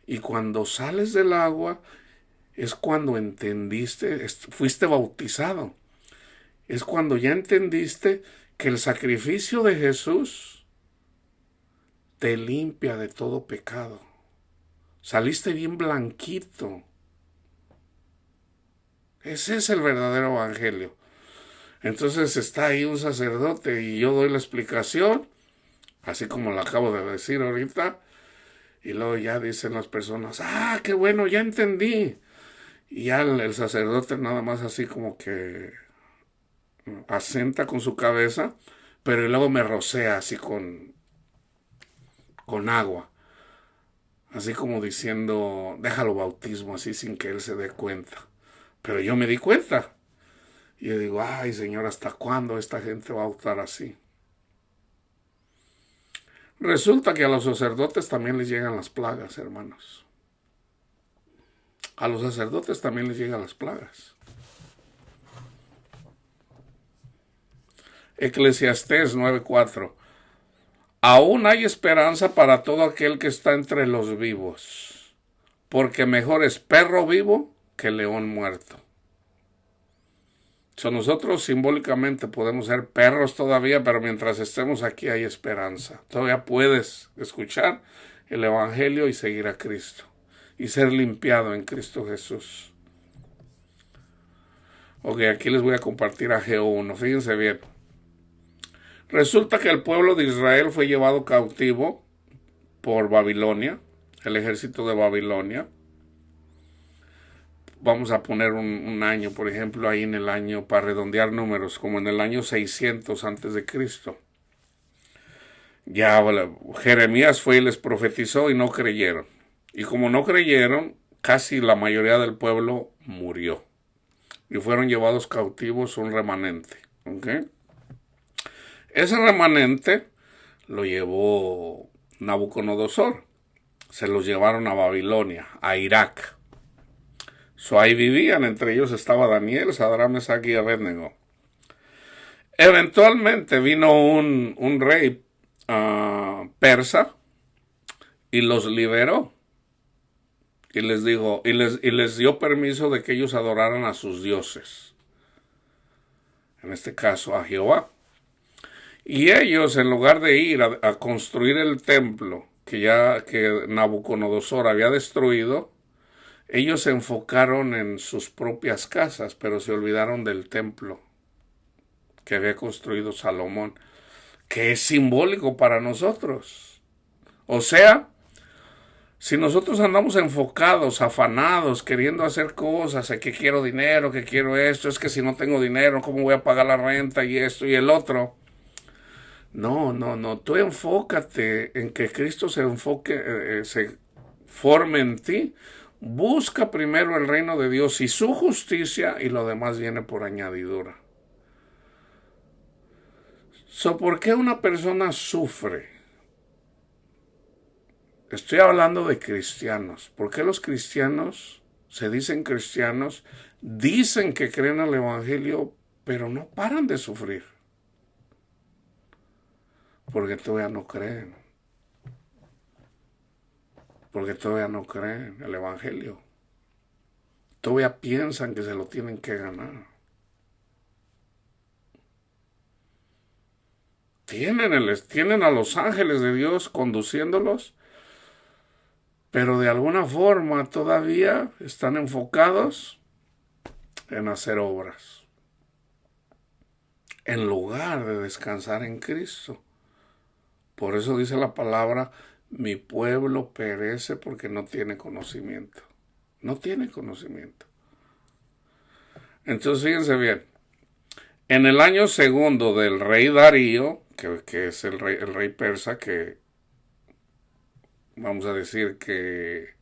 Y cuando sales del agua, es cuando entendiste, fuiste bautizado. Es cuando ya entendiste que el sacrificio de Jesús te limpia de todo pecado. Saliste bien blanquito. Ese es el verdadero evangelio. Entonces está ahí un sacerdote y yo doy la explicación, así como la acabo de decir ahorita, y luego ya dicen las personas, qué bueno, ya entendí. Y ya el sacerdote nada más así como que asenta con su cabeza, pero luego me rocea así con agua. Así como diciendo, déjalo bautismo, así sin que él se dé cuenta. Pero yo me di cuenta. Y yo digo, ay Señor, ¿hasta cuándo esta gente va a actuar así? Resulta que a los sacerdotes también les llegan las plagas, hermanos. A los sacerdotes también les llegan las plagas. Eclesiastés 9:4. Aún hay esperanza para todo aquel que está entre los vivos, porque mejor es perro vivo que león muerto. Nosotros simbólicamente podemos ser perros todavía, pero mientras estemos aquí hay esperanza. Todavía puedes escuchar el Evangelio y seguir a Cristo y ser limpiado en Cristo Jesús. Ok, aquí les voy a compartir Ageo 1. Fíjense bien. Resulta que el pueblo de Israel fue llevado cautivo por Babilonia, el ejército de Babilonia. Vamos a poner un año, por ejemplo, ahí en el año, para redondear números, como en el año 600 antes de Cristo. Ya Jeremías fue y les profetizó y no creyeron. Y como no creyeron, casi la mayoría del pueblo murió. Y fueron llevados cautivos un remanente. ¿Okay? Ese remanente lo llevó Nabucodonosor. Se los llevaron a Babilonia, a Irak. Ahí vivían, entre ellos estaba Daniel, Sadrach, Mesach y Abednego. Eventualmente vino un rey persa y los liberó. Y les dijo, y les dio permiso de que ellos adoraran a sus dioses. En este caso a Jehová. Y ellos, en lugar de ir a construir el templo que Nabucodonosor había destruido, ellos se enfocaron en sus propias casas, pero se olvidaron del templo que había construido Salomón, que es simbólico para nosotros. O sea, si nosotros andamos enfocados, afanados, queriendo hacer cosas, que quiero dinero, que quiero esto, es que si no tengo dinero, ¿cómo voy a pagar la renta y esto y el otro? No, tú enfócate en que Cristo se forme en ti, Busca primero el reino de Dios y su justicia, y lo demás viene por añadidura. ¿Por qué una persona sufre? Estoy hablando de cristianos. ¿Por qué los cristianos se dicen cristianos, dicen que creen al Evangelio, pero no paran de sufrir? Porque todavía no creen. Porque todavía no creen el Evangelio. Todavía piensan que se lo tienen que ganar. Tienen a los ángeles de Dios conduciéndolos, pero de alguna forma todavía están enfocados en hacer obras, en lugar de descansar en Cristo. Por eso dice la palabra, mi pueblo perece porque no tiene conocimiento. No tiene conocimiento. Entonces fíjense bien, en el año segundo del rey Darío, que es el rey persa, que vamos a decir que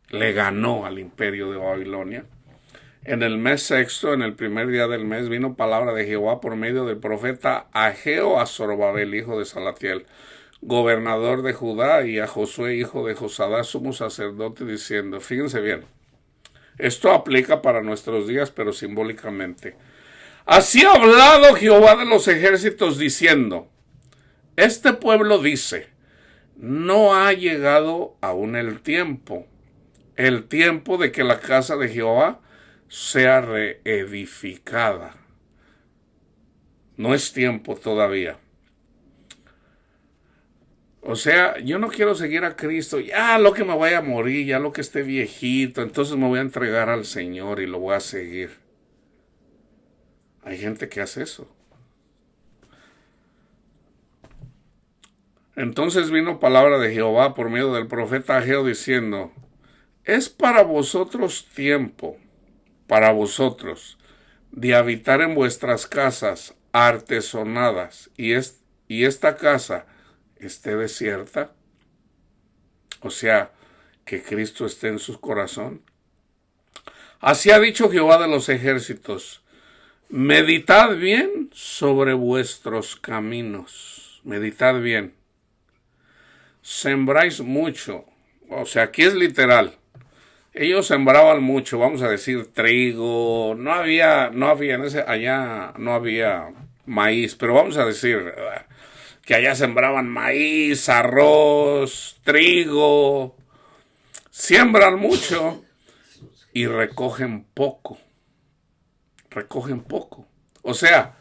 le ganó al imperio de Babilonia, en el mes sexto, en el primer día del mes, vino palabra de Jehová por medio del profeta Ageo a Zorobabel, hijo de Salatiel, gobernador de Judá, y a Josué, hijo de Josadá, sumo sacerdote, diciendo, fíjense bien, esto aplica para nuestros días, pero simbólicamente. Así ha hablado Jehová de los ejércitos, diciendo, este pueblo dice, no ha llegado aún el tiempo de que la casa de Jehová sea reedificada. No es tiempo todavía. O sea, yo no quiero seguir a Cristo, ya lo que me vaya a morir, ya lo que esté viejito, entonces me voy a entregar al Señor y lo voy a seguir. Hay gente que hace eso. Entonces vino palabra de Jehová por medio del profeta Ageo diciendo, es para vosotros tiempo, para vosotros, de habitar en vuestras casas artesonadas, y esta casa esté desierta, o sea, que Cristo esté en su corazón. Así ha dicho Jehová de los ejércitos, meditad bien sobre vuestros caminos, meditad bien, sembráis mucho, o sea, aquí es literal, ellos sembraban mucho, vamos a decir trigo, no había allá no había maíz, pero vamos a decir que allá sembraban maíz, arroz, trigo, siembran mucho y recogen poco. O sea,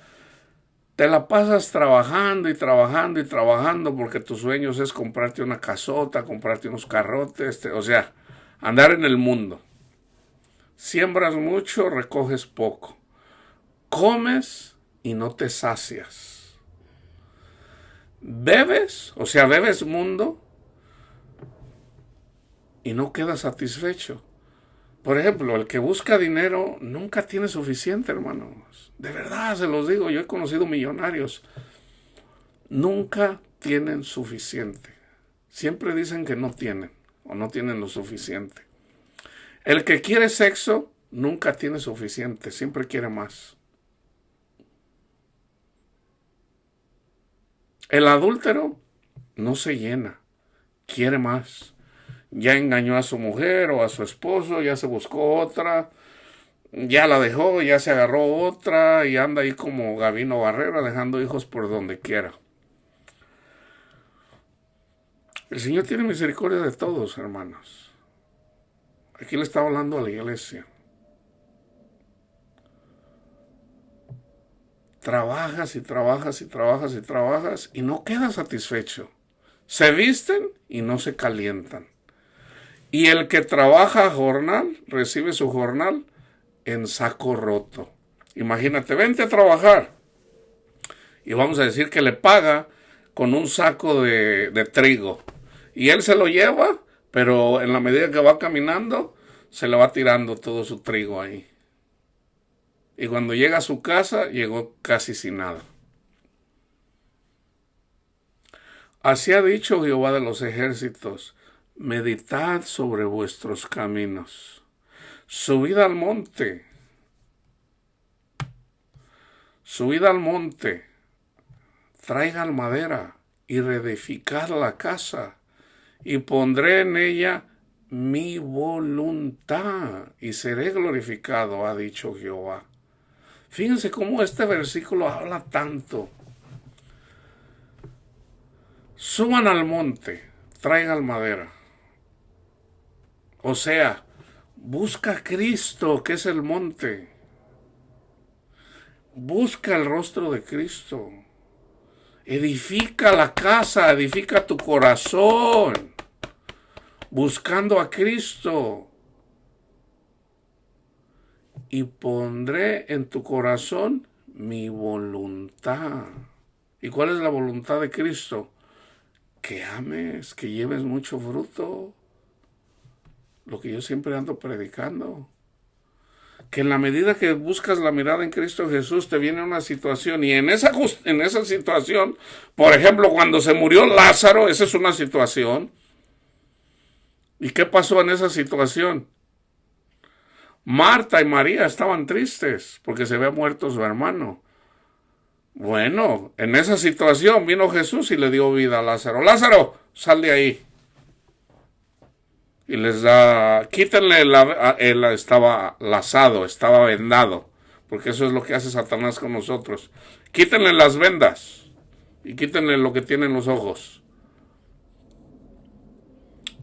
te la pasas trabajando y trabajando y trabajando porque tus sueños es comprarte una casota, comprarte unos carrotes, o sea, andar en el mundo. Siembras mucho, recoges poco. Comes y no te sacias. Bebes, o sea, bebes mundo y no quedas satisfecho. Por ejemplo, el que busca dinero nunca tiene suficiente, hermanos. De verdad, se los digo, yo he conocido millonarios. Nunca tienen suficiente. Siempre dicen que no tienen o no tienen lo suficiente. El que quiere sexo nunca tiene suficiente, siempre quiere más. El adúltero no se llena, quiere más. Ya engañó a su mujer o a su esposo, ya se buscó otra, ya la dejó, ya se agarró otra y anda ahí como Gabino Barrera dejando hijos por donde quiera. El Señor tiene misericordia de todos, hermanos. Aquí le está hablando a la iglesia. Trabajas y trabajas y trabajas y trabajas y no quedas satisfecho. Se visten y no se calientan. Y el que trabaja a jornal, recibe su jornal en saco roto. Imagínate, vente a trabajar. Y vamos a decir que le paga con un saco de trigo. Y él se lo lleva, pero en la medida que va caminando, se le va tirando todo su trigo ahí. Y cuando llega a su casa, llegó casi sin nada. Así ha dicho Jehová de los ejércitos, meditad sobre vuestros caminos. Subid al monte. Subid al monte. Traigan madera y reedificad la casa, y pondré en ella mi voluntad, y seré glorificado, ha dicho Jehová. Fíjense cómo este versículo habla tanto. Suban al monte, traigan madera. O sea, busca a Cristo, que es el monte. Busca el rostro de Cristo. Edifica la casa, edifica tu corazón, buscando a Cristo. Y pondré en tu corazón mi voluntad. ¿Y cuál es la voluntad de Cristo? Que ames, que lleves mucho fruto. Lo que yo siempre ando predicando. Que en la medida que buscas la mirada en Cristo Jesús te viene una situación, y en esa situación, por ejemplo, cuando se murió Lázaro, esa es una situación. ¿Y qué pasó en esa situación? Marta y María estaban tristes porque se había muerto su hermano. Bueno, en esa situación vino Jesús y le dio vida a Lázaro. Lázaro, sal de ahí. Y les da, quítenle, él estaba lazado, estaba vendado, porque eso es lo que hace Satanás con nosotros. Quítenle las vendas y quítenle lo que tiene en los ojos.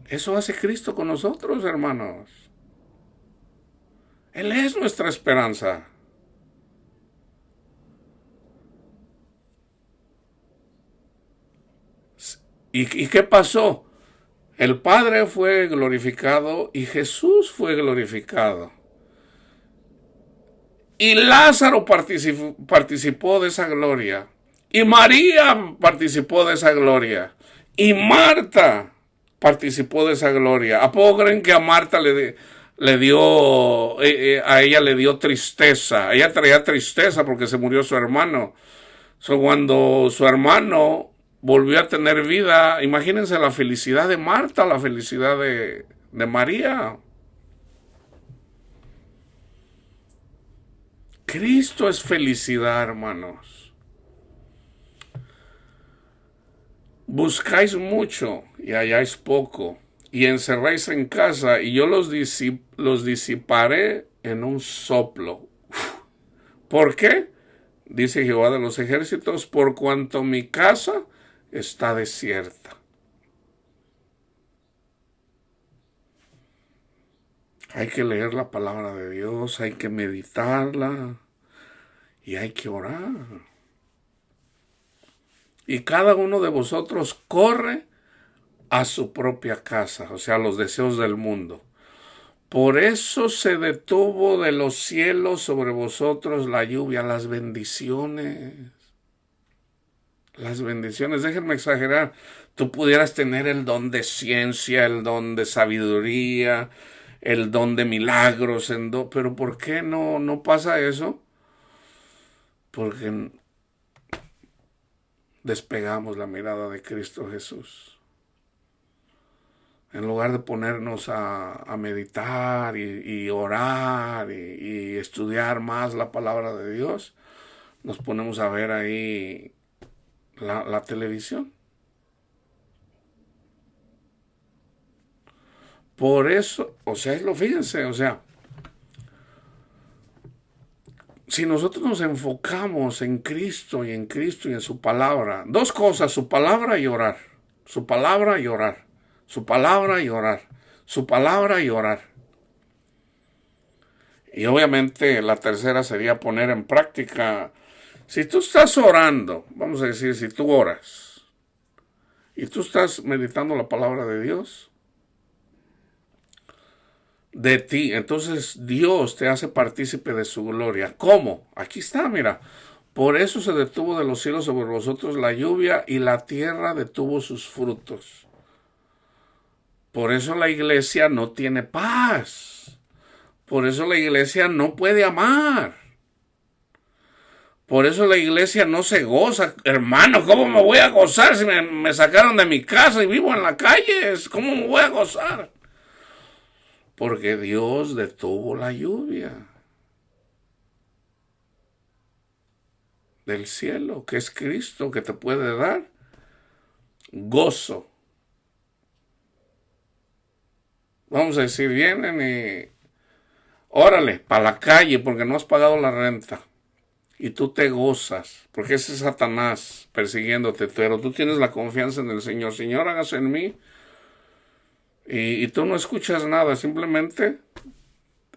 Eso hace Cristo con nosotros, hermanos. Él es nuestra esperanza. ¿Y qué pasó? El Padre fue glorificado y Jesús fue glorificado. Y Lázaro participó de esa gloria. Y María participó de esa gloria. Y Marta participó de esa gloria. ¿A poco creen que a Marta le dio, a ella le dio tristeza? Ella traía tristeza porque se murió su hermano. Cuando su hermano volvió a tener vida, imagínense la felicidad de Marta, la felicidad de María. Cristo es felicidad, hermanos. Buscáis mucho y halláis poco, y encerráis en casa, y yo los disiparé en un soplo. ¿Por qué? Dice Jehová de los ejércitos, por cuanto mi casa está desierta. Hay que leer la palabra de Dios, hay que meditarla y hay que orar. Y cada uno de vosotros corre a su propia casa, o sea, a los deseos del mundo. Por eso se detuvo de los cielos sobre vosotros la lluvia, las bendiciones. Las bendiciones, déjenme exagerar. Tú pudieras tener el don de ciencia, el don de sabiduría, el don de milagros, pero ¿por qué no pasa eso? Porque despegamos la mirada de Cristo Jesús. En lugar de ponernos a meditar y orar y estudiar más la palabra de Dios, nos ponemos a ver ahí la televisión. Por eso, fíjense, si nosotros nos enfocamos en Cristo y en su palabra, dos cosas, su palabra y orar, su palabra y orar, su palabra y orar, su palabra y orar. Y obviamente la tercera sería poner en práctica. Si tú estás orando, vamos a decir, si tú oras y tú estás meditando la palabra de Dios, de ti, entonces Dios te hace partícipe de su gloria. ¿Cómo? Aquí está, mira. Por eso se detuvo de los cielos sobre vosotros la lluvia y la tierra detuvo sus frutos. Por eso la iglesia no tiene paz. Por eso la iglesia no puede amar. Por eso la iglesia no se goza. Hermano, ¿cómo me voy a gozar si me sacaron de mi casa y vivo en la calle? ¿Cómo me voy a gozar? Porque Dios detuvo la lluvia del cielo, que es Cristo, que te puede dar gozo. Vamos a decir, vienen y órale, para la calle porque no has pagado la renta. Y tú te gozas, porque ese es Satanás persiguiéndote, pero tú tienes la confianza en el Señor. Señor, hágase en mí. Y tú no escuchas nada, simplemente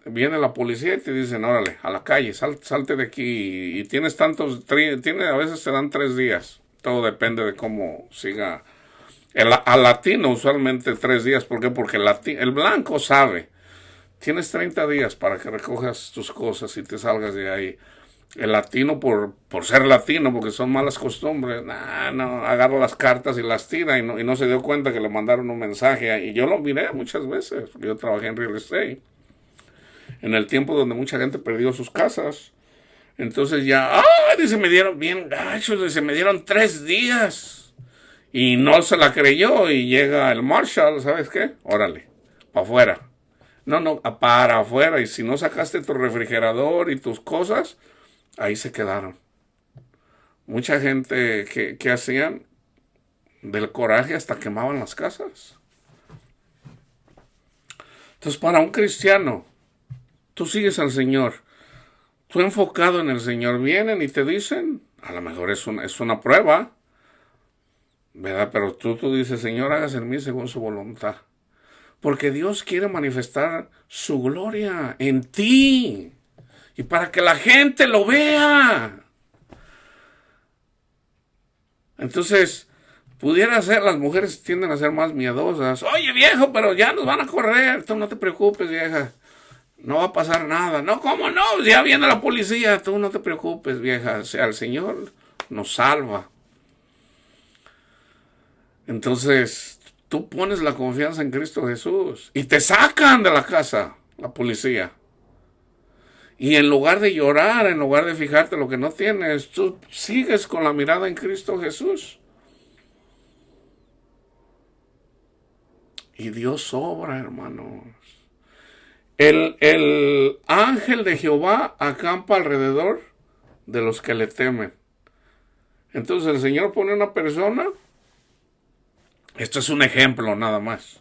viene la policía y te dicen, órale, a la calle, salte de aquí. Y tienes a veces te dan 3 días. Todo depende de cómo siga. Al latino usualmente 3 días. ¿Por qué? Porque el blanco sabe. Tienes 30 días para que recojas tus cosas y te salgas de ahí. El latino, por ser latino, porque son malas costumbres, no, agarra las cartas y las tira y no se dio cuenta que le mandaron un mensaje. Y yo lo miré muchas veces, porque yo trabajé en real estate, en el tiempo donde mucha gente perdió sus casas. Entonces ya, dice, me dieron bien gachos, dice, me dieron 3 días. Y no se la creyó y llega el marshal, ¿sabes qué? Órale, para afuera. No, para afuera. Y si no sacaste tu refrigerador y tus cosas, ahí se quedaron. Mucha gente que hacían del coraje hasta quemaban las casas. Entonces, para un cristiano, tú sigues al Señor, tú enfocado en el Señor, vienen y te dicen, a lo mejor es una prueba, ¿verdad? Pero tú dices, Señor, hágase en mí según su voluntad. Porque Dios quiere manifestar su gloria en ti. Y para que la gente lo vea. Entonces, pudiera ser, las mujeres tienden a ser más miedosas. Oye, viejo, pero ya nos van a correr. Tú no te preocupes, vieja. No va a pasar nada. No, ¿cómo no? Ya viene la policía. Tú no te preocupes, vieja. O sea, el Señor nos salva. Entonces, tú pones la confianza en Cristo Jesús. Y te sacan de la casa, la policía. Y en lugar de llorar, en lugar de fijarte lo que no tienes, tú sigues con la mirada en Cristo Jesús. Y Dios obra, hermanos. El ángel de Jehová acampa alrededor de los que le temen. Entonces el Señor pone una persona. Esto es un ejemplo nada más.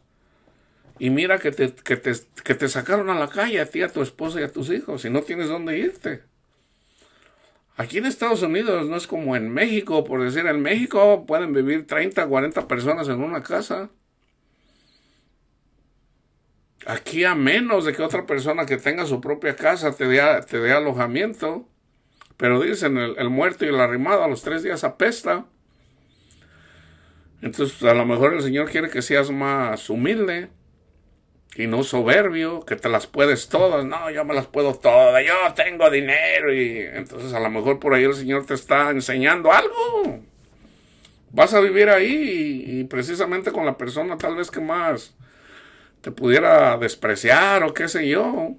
Y mira que te sacaron a la calle a ti, a tu esposa y a tus hijos, y no tienes dónde irte. Aquí en Estados Unidos no es como en México, por decir, en México pueden vivir 30, 40 personas en una casa. Aquí a menos de que otra persona que tenga su propia casa te dé alojamiento. Pero dicen, el muerto y el arrimado a los 3 días apesta. Entonces a lo mejor el Señor quiere que seas más humilde y no soberbio, que te las puedes todas. No, yo me las puedo todas, yo tengo dinero. Y entonces a lo mejor por ahí el Señor te está enseñando algo. Vas a vivir ahí y precisamente con la persona tal vez que más te pudiera despreciar o qué sé yo.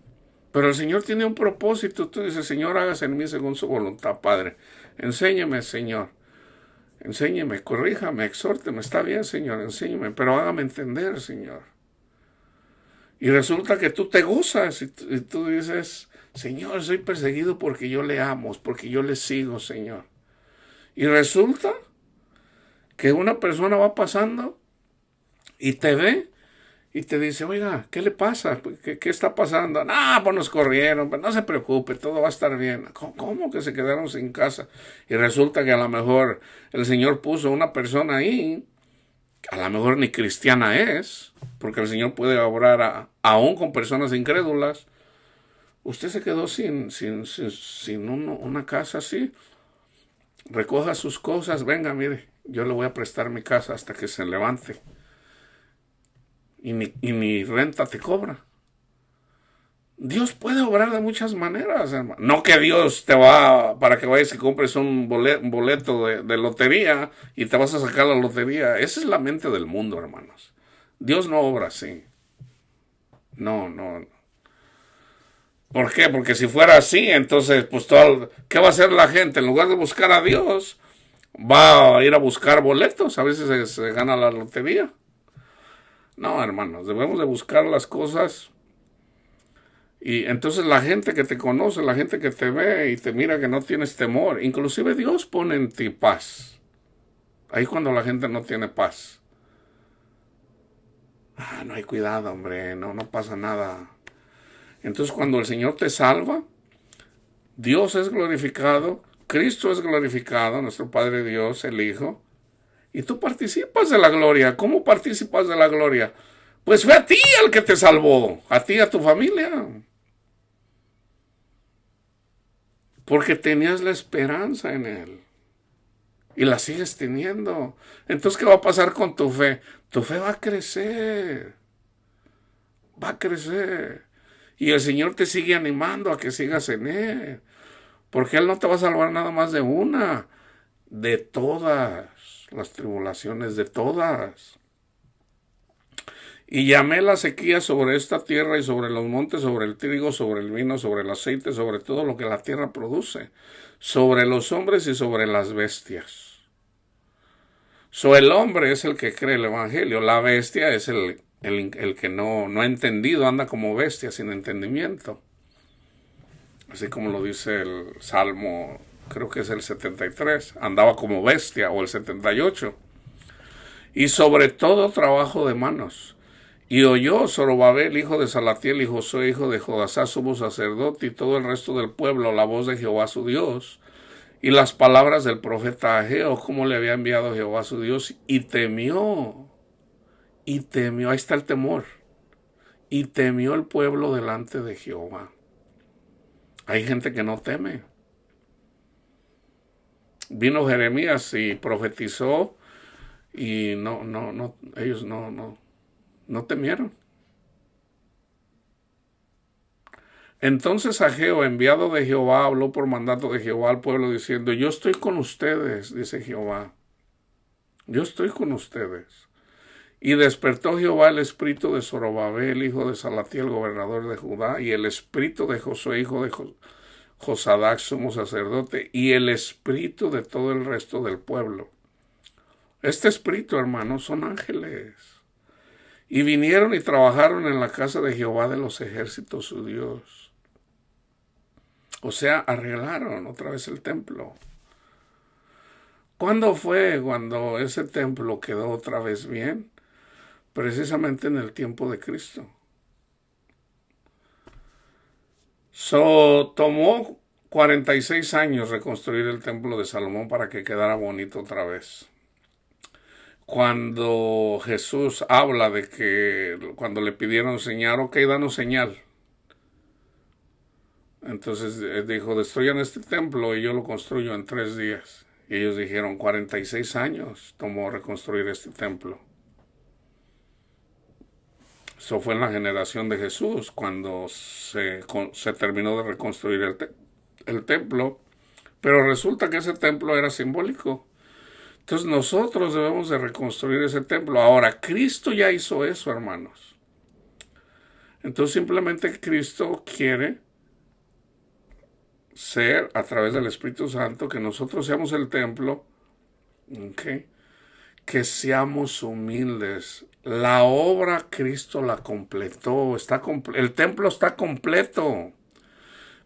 Pero el Señor tiene un propósito. Tú dices, Señor, hágase en mí según su voluntad, Padre. Enséñeme, Señor. Enséñeme, corríjame, exhórteme. Está bien, Señor, enséñeme, pero hágame entender, Señor. Y resulta que tú te gozas y tú dices, Señor, soy perseguido porque yo le amo, porque yo le sigo, Señor. Y resulta que una persona va pasando y te ve y te dice, oiga, ¿qué le pasa? ¿Qué está pasando? No, pues nos corrieron, pero no se preocupe, todo va a estar bien. ¿Cómo que se quedaron sin casa? Y resulta que a lo mejor el Señor puso una persona ahí, a lo mejor ni cristiana es, porque el Señor puede obrar aún con personas incrédulas. Usted se quedó sin una casa así. Recoja sus cosas, venga, mire, yo le voy a prestar mi casa hasta que se levante. Y ni renta te cobra. Dios puede obrar de muchas maneras, hermano. No que Dios te va para que vayas y compres un boleto de lotería y te vas a sacar la lotería. Esa es la mente del mundo, hermanos. Dios no obra así. No. ¿Por qué? Porque si fuera así, entonces, pues, ¿qué va a hacer la gente? En lugar de buscar a Dios, va a ir a buscar boletos. A veces se gana la lotería. No, hermanos, debemos de buscar las cosas. Y entonces la gente que te conoce, la gente que te ve y te mira que no tienes temor, inclusive Dios pone en ti paz. Ahí cuando la gente no tiene paz. Ah, no hay cuidado, hombre, no pasa nada. Entonces cuando el Señor te salva, Dios es glorificado, Cristo es glorificado, nuestro Padre Dios, el Hijo, y tú participas de la gloria. ¿Cómo participas de la gloria? Pues fue a ti el que te salvó, a ti y a tu familia. Porque tenías la esperanza en Él. Y la sigues teniendo. Entonces, ¿qué va a pasar con tu fe? Tu fe va a crecer. Va a crecer. Y el Señor te sigue animando a que sigas en Él. Porque Él no te va a salvar nada más de una. De todas las tribulaciones, de todas. Y llamé la sequía sobre esta tierra y sobre los montes, sobre el trigo, sobre el vino, sobre el aceite, sobre todo lo que la tierra produce, sobre los hombres y sobre las bestias. El hombre es el que cree el evangelio, la bestia es el que no ha entendido, anda como bestia sin entendimiento. Así como lo dice el Salmo, creo que es el 73, andaba como bestia, o el 78. Y sobre todo trabajo de manos. Y oyó Zorobabel, hijo de Salatiel, y Josué, hijo de Jodasá, sumo sacerdote, y todo el resto del pueblo, la voz de Jehová su Dios, y las palabras del profeta Ageo, como le había enviado Jehová su Dios, y temió, ahí está el temor, y temió el pueblo delante de Jehová. Hay gente que no teme. Vino Jeremías y profetizó, y ellos no temieron. Entonces Ageo, enviado de Jehová, habló por mandato de Jehová al pueblo diciendo: yo estoy con ustedes, dice Jehová. Yo estoy con ustedes. Y despertó Jehová el espíritu de Zorobabel, hijo de Salatiel, gobernador de Judá, y el espíritu de Josué, hijo de Josadac, sumo sacerdote, y el espíritu de todo el resto del pueblo. Este espíritu, hermanos, son ángeles. Y vinieron y trabajaron en la casa de Jehová de los ejércitos, su Dios. O sea, arreglaron otra vez el templo. ¿Cuándo fue cuando ese templo quedó otra vez bien? Precisamente en el tiempo de Cristo. Tomó 46 años reconstruir el templo de Salomón para que quedara bonito otra vez. Cuando Jesús habla de que cuando le pidieron señal, ok, danos señal. Entonces dijo: destruyan este templo y yo lo construyo en 3 días. Y ellos dijeron: 46 años tomó reconstruir este templo. Eso fue en la generación de Jesús, cuando se terminó de reconstruir el templo. Pero resulta que ese templo era simbólico. Entonces nosotros debemos de reconstruir ese templo. Ahora, Cristo ya hizo eso, hermanos. Entonces simplemente Cristo quiere ser, a través del Espíritu Santo, que nosotros seamos el templo, ¿okay? Que seamos humildes. La obra Cristo la completó, el templo está completo,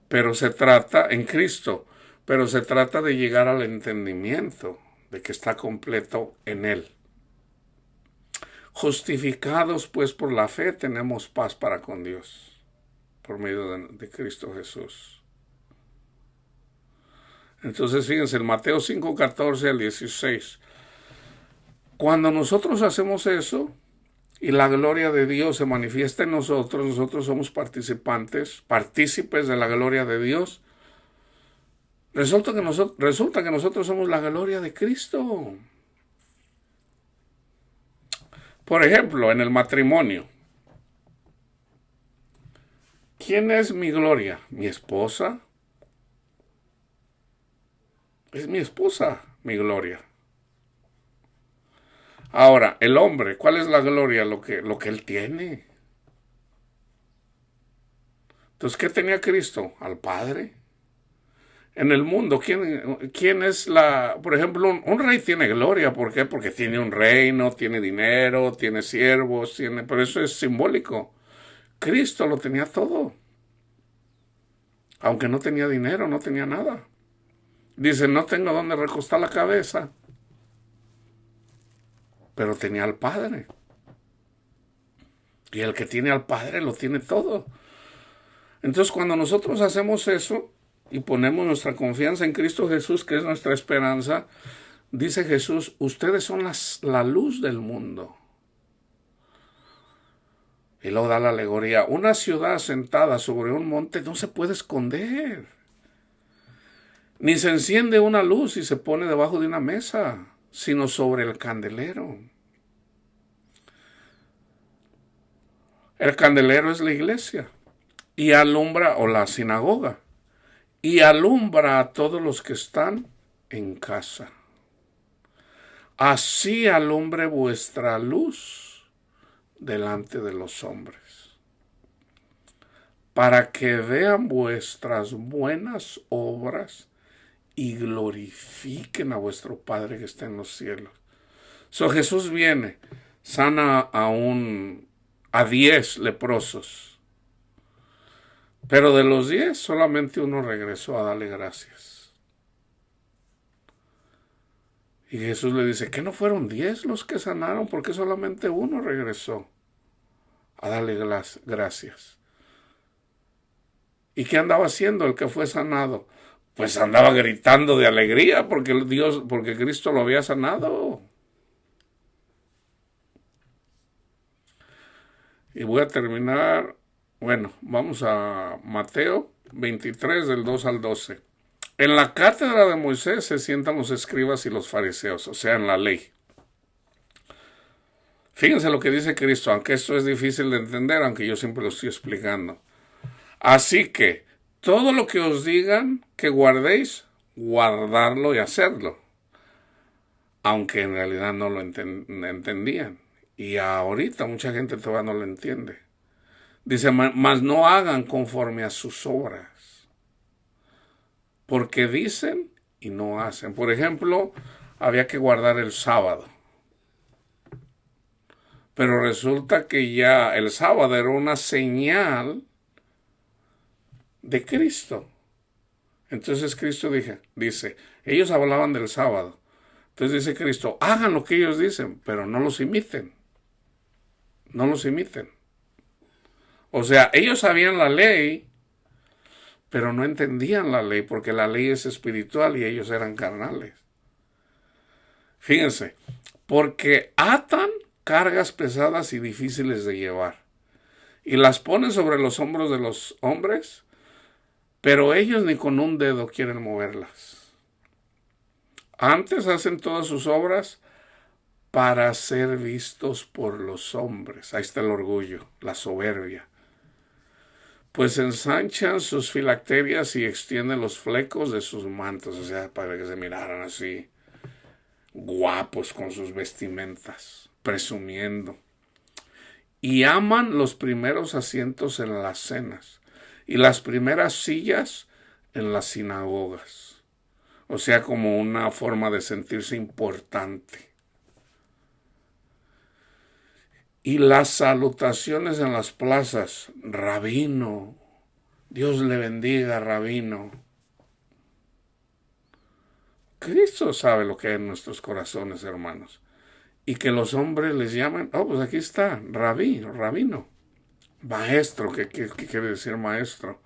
pero se trata, en Cristo, pero se trata de llegar al entendimiento de que está completo en Él. Justificados pues por la fe, tenemos paz para con Dios, por medio de Cristo Jesús. Entonces fíjense, en Mateo 5, 14 al 16, cuando nosotros hacemos eso y la gloria de Dios se manifiesta en nosotros somos partícipes de la gloria de Dios. Resulta que nosotros somos la gloria de Cristo. Por ejemplo, en el matrimonio, ¿quién es mi gloria? ¿Mi esposa? Es mi esposa, mi gloria. Ahora, el hombre, ¿cuál es la gloria? Lo que él tiene. Entonces, ¿qué tenía Cristo? Al Padre. En el mundo, ¿quién es la... Por ejemplo, un rey tiene gloria. ¿Por qué? Porque tiene un reino, tiene dinero, tiene siervos, pero eso es simbólico. Cristo lo tenía todo. Aunque no tenía dinero, no tenía nada. Dice, no tengo dónde recostar la cabeza. Pero tenía al Padre. Y el que tiene al Padre lo tiene todo. Entonces, cuando nosotros hacemos eso y ponemos nuestra confianza en Cristo Jesús, que es nuestra esperanza, dice Jesús, ustedes son la luz del mundo. Y luego da la alegoría, una ciudad sentada sobre un monte no se puede esconder. Ni se enciende una luz y se pone debajo de una mesa, sino sobre el candelero. El candelero es la iglesia y alumbra, o la sinagoga, y alumbra a todos los que están en casa. Así alumbre vuestra luz delante de los hombres, para que vean vuestras buenas obras y glorifiquen a vuestro Padre que está en los cielos. Jesús viene, sana a 10 leprosos, pero de los 10 solamente uno regresó a darle gracias. Y Jesús le dice, ¿qué no fueron 10 los que sanaron? ¿Por qué solamente uno regresó a darle gracias? ¿Y qué andaba haciendo el que fue sanado? Pues andaba gritando de alegría porque Cristo lo había sanado. Y voy a terminar, vamos a Mateo 23 del 2 al 12. En la cátedra de Moisés se sientan los escribas y los fariseos, o sea, en la ley. Fíjense lo que dice Cristo, aunque esto es difícil de entender, aunque yo siempre lo estoy explicando. Así que, todo lo que os digan que guardéis, guardarlo y hacerlo. Aunque en realidad no lo entendían. Y ahorita mucha gente todavía no lo entiende. Dice, mas no hagan conforme a sus obras. Porque dicen y no hacen. Por ejemplo, había que guardar el sábado. Pero resulta que ya el sábado era una señal de Cristo. Entonces Cristo dice, ellos hablaban del sábado. Entonces dice Cristo, hagan lo que ellos dicen, pero no los imiten. No los imiten. O sea, ellos sabían la ley, pero no entendían la ley, porque la ley es espiritual y ellos eran carnales. Fíjense, porque atan cargas pesadas y difíciles de llevar, y las ponen sobre los hombros de los hombres, pero ellos ni con un dedo quieren moverlas. Antes hacen todas sus obras para ser vistos por los hombres. Ahí está el orgullo, la soberbia. Pues ensanchan sus filacterias y extienden los flecos de sus mantos, o sea, para que se miraran así, guapos con sus vestimentas, presumiendo. Y aman los primeros asientos en las cenas y las primeras sillas en las sinagogas. O sea, como una forma de sentirse importante. Y las salutaciones en las plazas, rabino, Dios le bendiga, rabino. Cristo sabe lo que hay en nuestros corazones, hermanos. Y que los hombres les llaman, pues aquí está, rabino, maestro, ¿qué quiere decir maestro?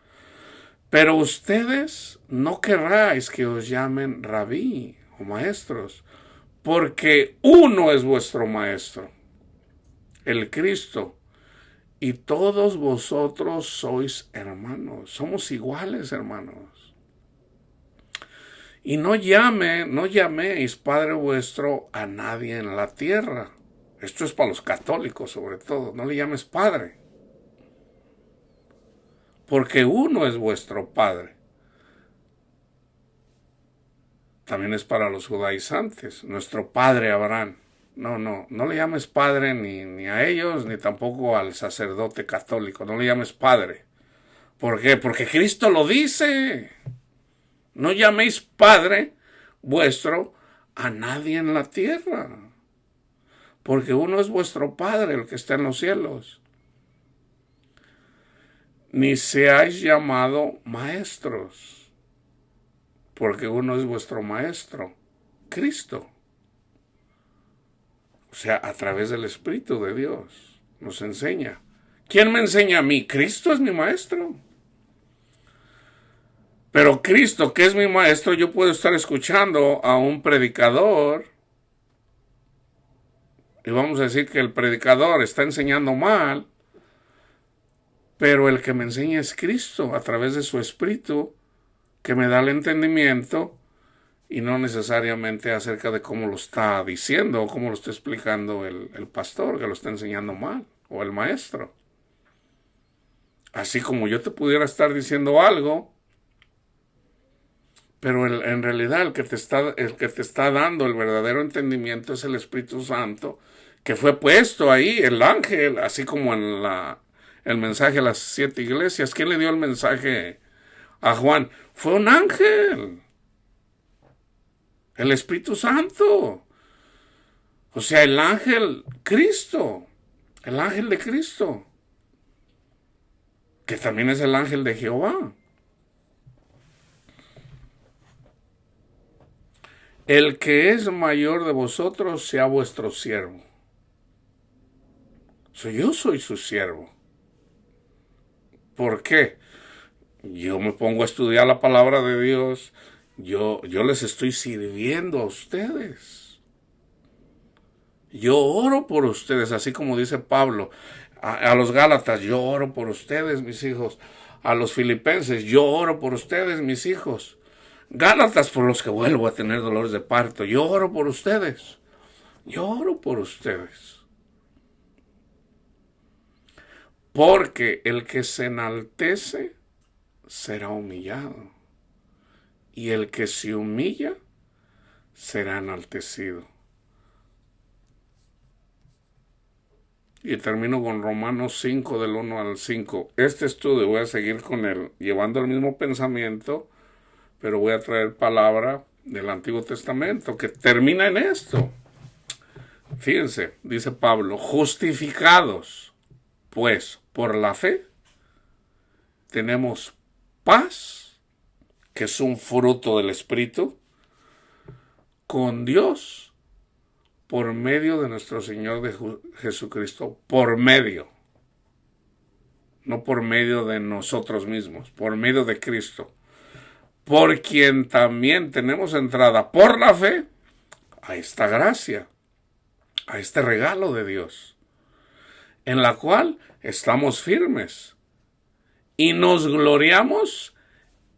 Pero ustedes no querráis que os llamen rabí o maestros, porque uno es vuestro maestro, el Cristo, y todos vosotros sois hermanos. Somos iguales, hermanos. Y no llaméis Padre vuestro a nadie en la tierra. Esto es para los católicos sobre todo. No le llames Padre, porque uno es vuestro Padre. También es para los judaizantes, nuestro Padre Abraham. No le llames Padre ni a ellos, ni tampoco al sacerdote católico. No le llames Padre, ¿Por qué? Porque Cristo lo dice. No llaméis Padre vuestro a nadie en la tierra, porque uno es vuestro Padre, el que está en los cielos. Ni seáis llamados maestros, porque uno es vuestro Maestro, Cristo. O sea, a través del Espíritu de Dios nos enseña. ¿Quién me enseña a mí? Cristo es mi Maestro. Pero Cristo, que es mi Maestro, yo puedo estar escuchando a un predicador y vamos a decir que el predicador está enseñando mal, pero el que me enseña es Cristo a través de su Espíritu, que me da el entendimiento y no necesariamente acerca de cómo lo está diciendo o cómo lo está explicando el pastor, que lo está enseñando mal, o el maestro. Así como yo te pudiera estar diciendo algo, pero en realidad el que te está dando el verdadero entendimiento es el Espíritu Santo, que fue puesto ahí, el ángel, así como en el mensaje a las 7 iglesias. ¿Quién le dio el mensaje a Juan? Fue un ángel, el Espíritu Santo. O sea, el ángel Cristo, el ángel de Cristo, que también es el ángel de Jehová. El que es mayor de vosotros sea vuestro siervo. Yo soy su siervo. ¿Por qué? Yo me pongo a estudiar la palabra de Dios. Yo les estoy sirviendo a ustedes. Yo oro por ustedes, así como dice Pablo a los Gálatas. Yo oro por ustedes, mis hijos. A los Filipenses, yo oro por ustedes, mis hijos. Gálatas, por los que vuelvo a tener dolores de parto. Yo oro por ustedes. Yo oro por ustedes. Porque el que se enaltece será humillado, y el que se humilla será enaltecido. Y termino con Romanos 5, del 1 al 5. Este estudio voy a seguir con él, llevando el mismo pensamiento, pero voy a traer palabra del Antiguo Testamento que termina en esto. Fíjense, dice Pablo, justificados, pues, por la fe, tenemos paz, que es un fruto del Espíritu, con Dios, por medio de nuestro Señor Jesucristo, por medio, no por medio de nosotros mismos, por medio de Cristo, por quien también tenemos entrada por la fe a esta gracia, a este regalo de Dios, en la cual estamos firmes y nos gloriamos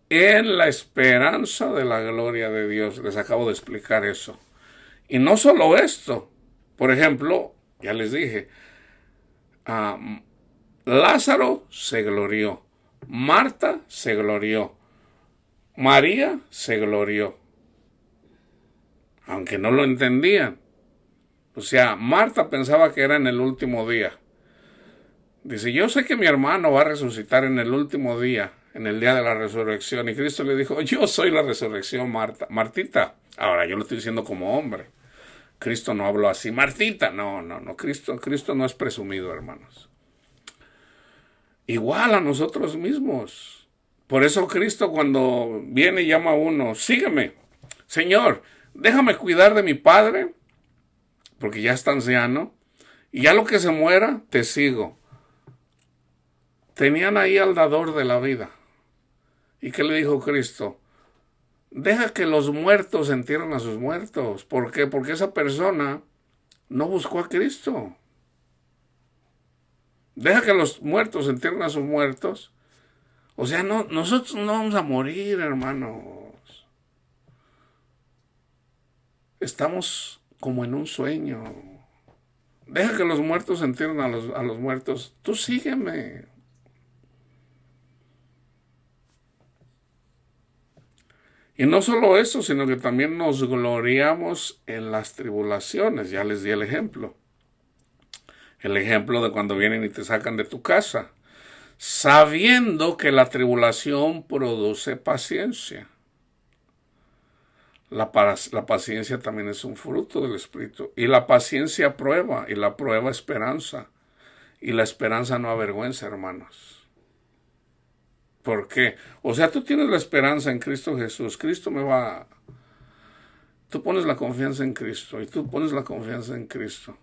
en la esperanza de la gloria de Dios. Les acabo de explicar eso. Y no solo esto. Por ejemplo, ya les dije, Lázaro se glorió, Marta se glorió, María se glorió, aunque no lo entendían. O sea, Marta pensaba que era en el último día. Dice, yo sé que mi hermano va a resucitar en el último día, en el día de la resurrección. Y Cristo le dijo, yo soy la resurrección, Martita. Ahora, yo lo estoy diciendo como hombre. Cristo no habló así, Martita. No. Cristo no es presumido, hermanos. Igual a nosotros mismos. Por eso Cristo cuando viene y llama a uno, sígueme. Señor, déjame cuidar de mi padre, porque ya está anciano, y ya lo que se muera, te sigo. Tenían ahí al dador de la vida. ¿Y qué le dijo Cristo? Deja que los muertos entierren a sus muertos. ¿Por qué? Porque esa persona no buscó a Cristo. Deja que los muertos entierren a sus muertos. O sea, nosotros no vamos a morir, hermanos. Estamos como en un sueño. Deja que los muertos entierren a los muertos. Tú sígueme. Y no solo eso, sino que también nos gloriamos en las tribulaciones. Ya les di el ejemplo. El ejemplo de cuando vienen y te sacan de tu casa. sabiendo que la tribulación produce paciencia. La paciencia también es un fruto del Espíritu. Y la paciencia prueba, y la prueba esperanza. Y la esperanza no avergüenza, hermanos. ¿Por qué? O sea, tú tienes la esperanza en Cristo Jesús. Cristo me va... Tú pones la confianza en Cristo, y tú pones la confianza en Cristo.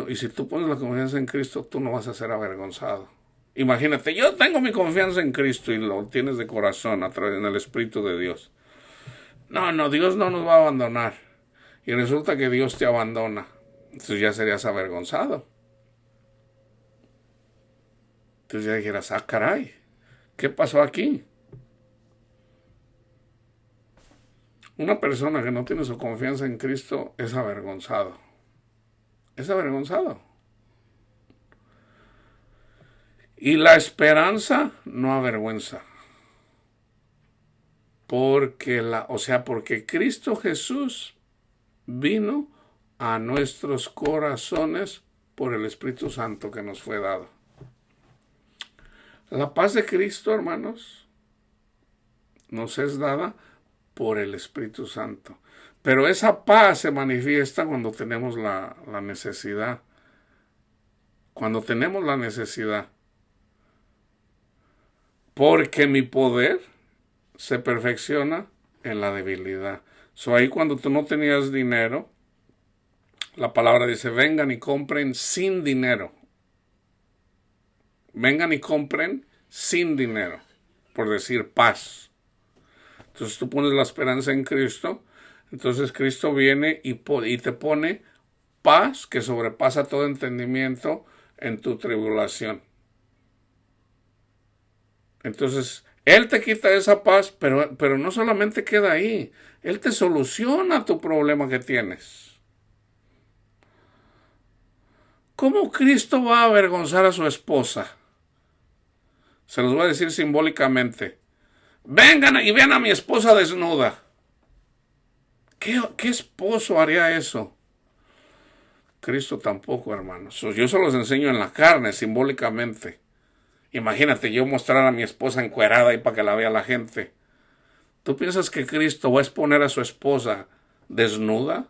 Y si tú pones la confianza en Cristo, tú no vas a ser avergonzado. Imagínate, yo tengo mi confianza en Cristo y lo tienes de corazón a través del Espíritu de Dios. No, Dios no nos va a abandonar. Y resulta que Dios te abandona. Entonces ya serías avergonzado. Entonces ya dijeras, caray, ¿qué pasó aquí? Una persona que no tiene su confianza en Cristo es avergonzado. Es avergonzado. Y la esperanza no avergüenza. Porque Cristo Jesús vino a nuestros corazones por el Espíritu Santo que nos fue dado. La paz de Cristo, hermanos, nos es dada por el Espíritu Santo. Pero esa paz se manifiesta cuando tenemos la necesidad. Cuando tenemos la necesidad. Porque mi poder se perfecciona en la debilidad. Ahí cuando tú no tenías dinero, la palabra dice, vengan y compren sin dinero. Vengan y compren sin dinero. Por decir paz. Entonces tú pones la esperanza en Cristo. Entonces Cristo viene y te pone paz que sobrepasa todo entendimiento en tu tribulación. Entonces, Él te quita esa paz, pero no solamente queda ahí. Él te soluciona tu problema que tienes. ¿Cómo Cristo va a avergonzar a su esposa? Se los voy a decir simbólicamente. Vengan y vean a mi esposa desnuda. ¿Qué esposo haría eso? Cristo tampoco, hermanos. Yo se los enseño en la carne, simbólicamente. Imagínate yo mostrar a mi esposa encuerada ahí para que la vea la gente. ¿Tú piensas que Cristo va a exponer a su esposa desnuda?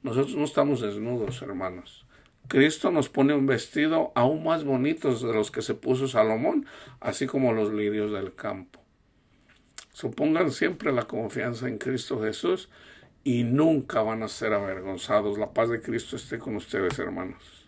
Nosotros no estamos desnudos, hermanos. Cristo nos pone un vestido aún más bonito de los que se puso Salomón, así como los lirios del campo. Supongan siempre la confianza en Cristo Jesús y nunca van a ser avergonzados. La paz de Cristo esté con ustedes, hermanos.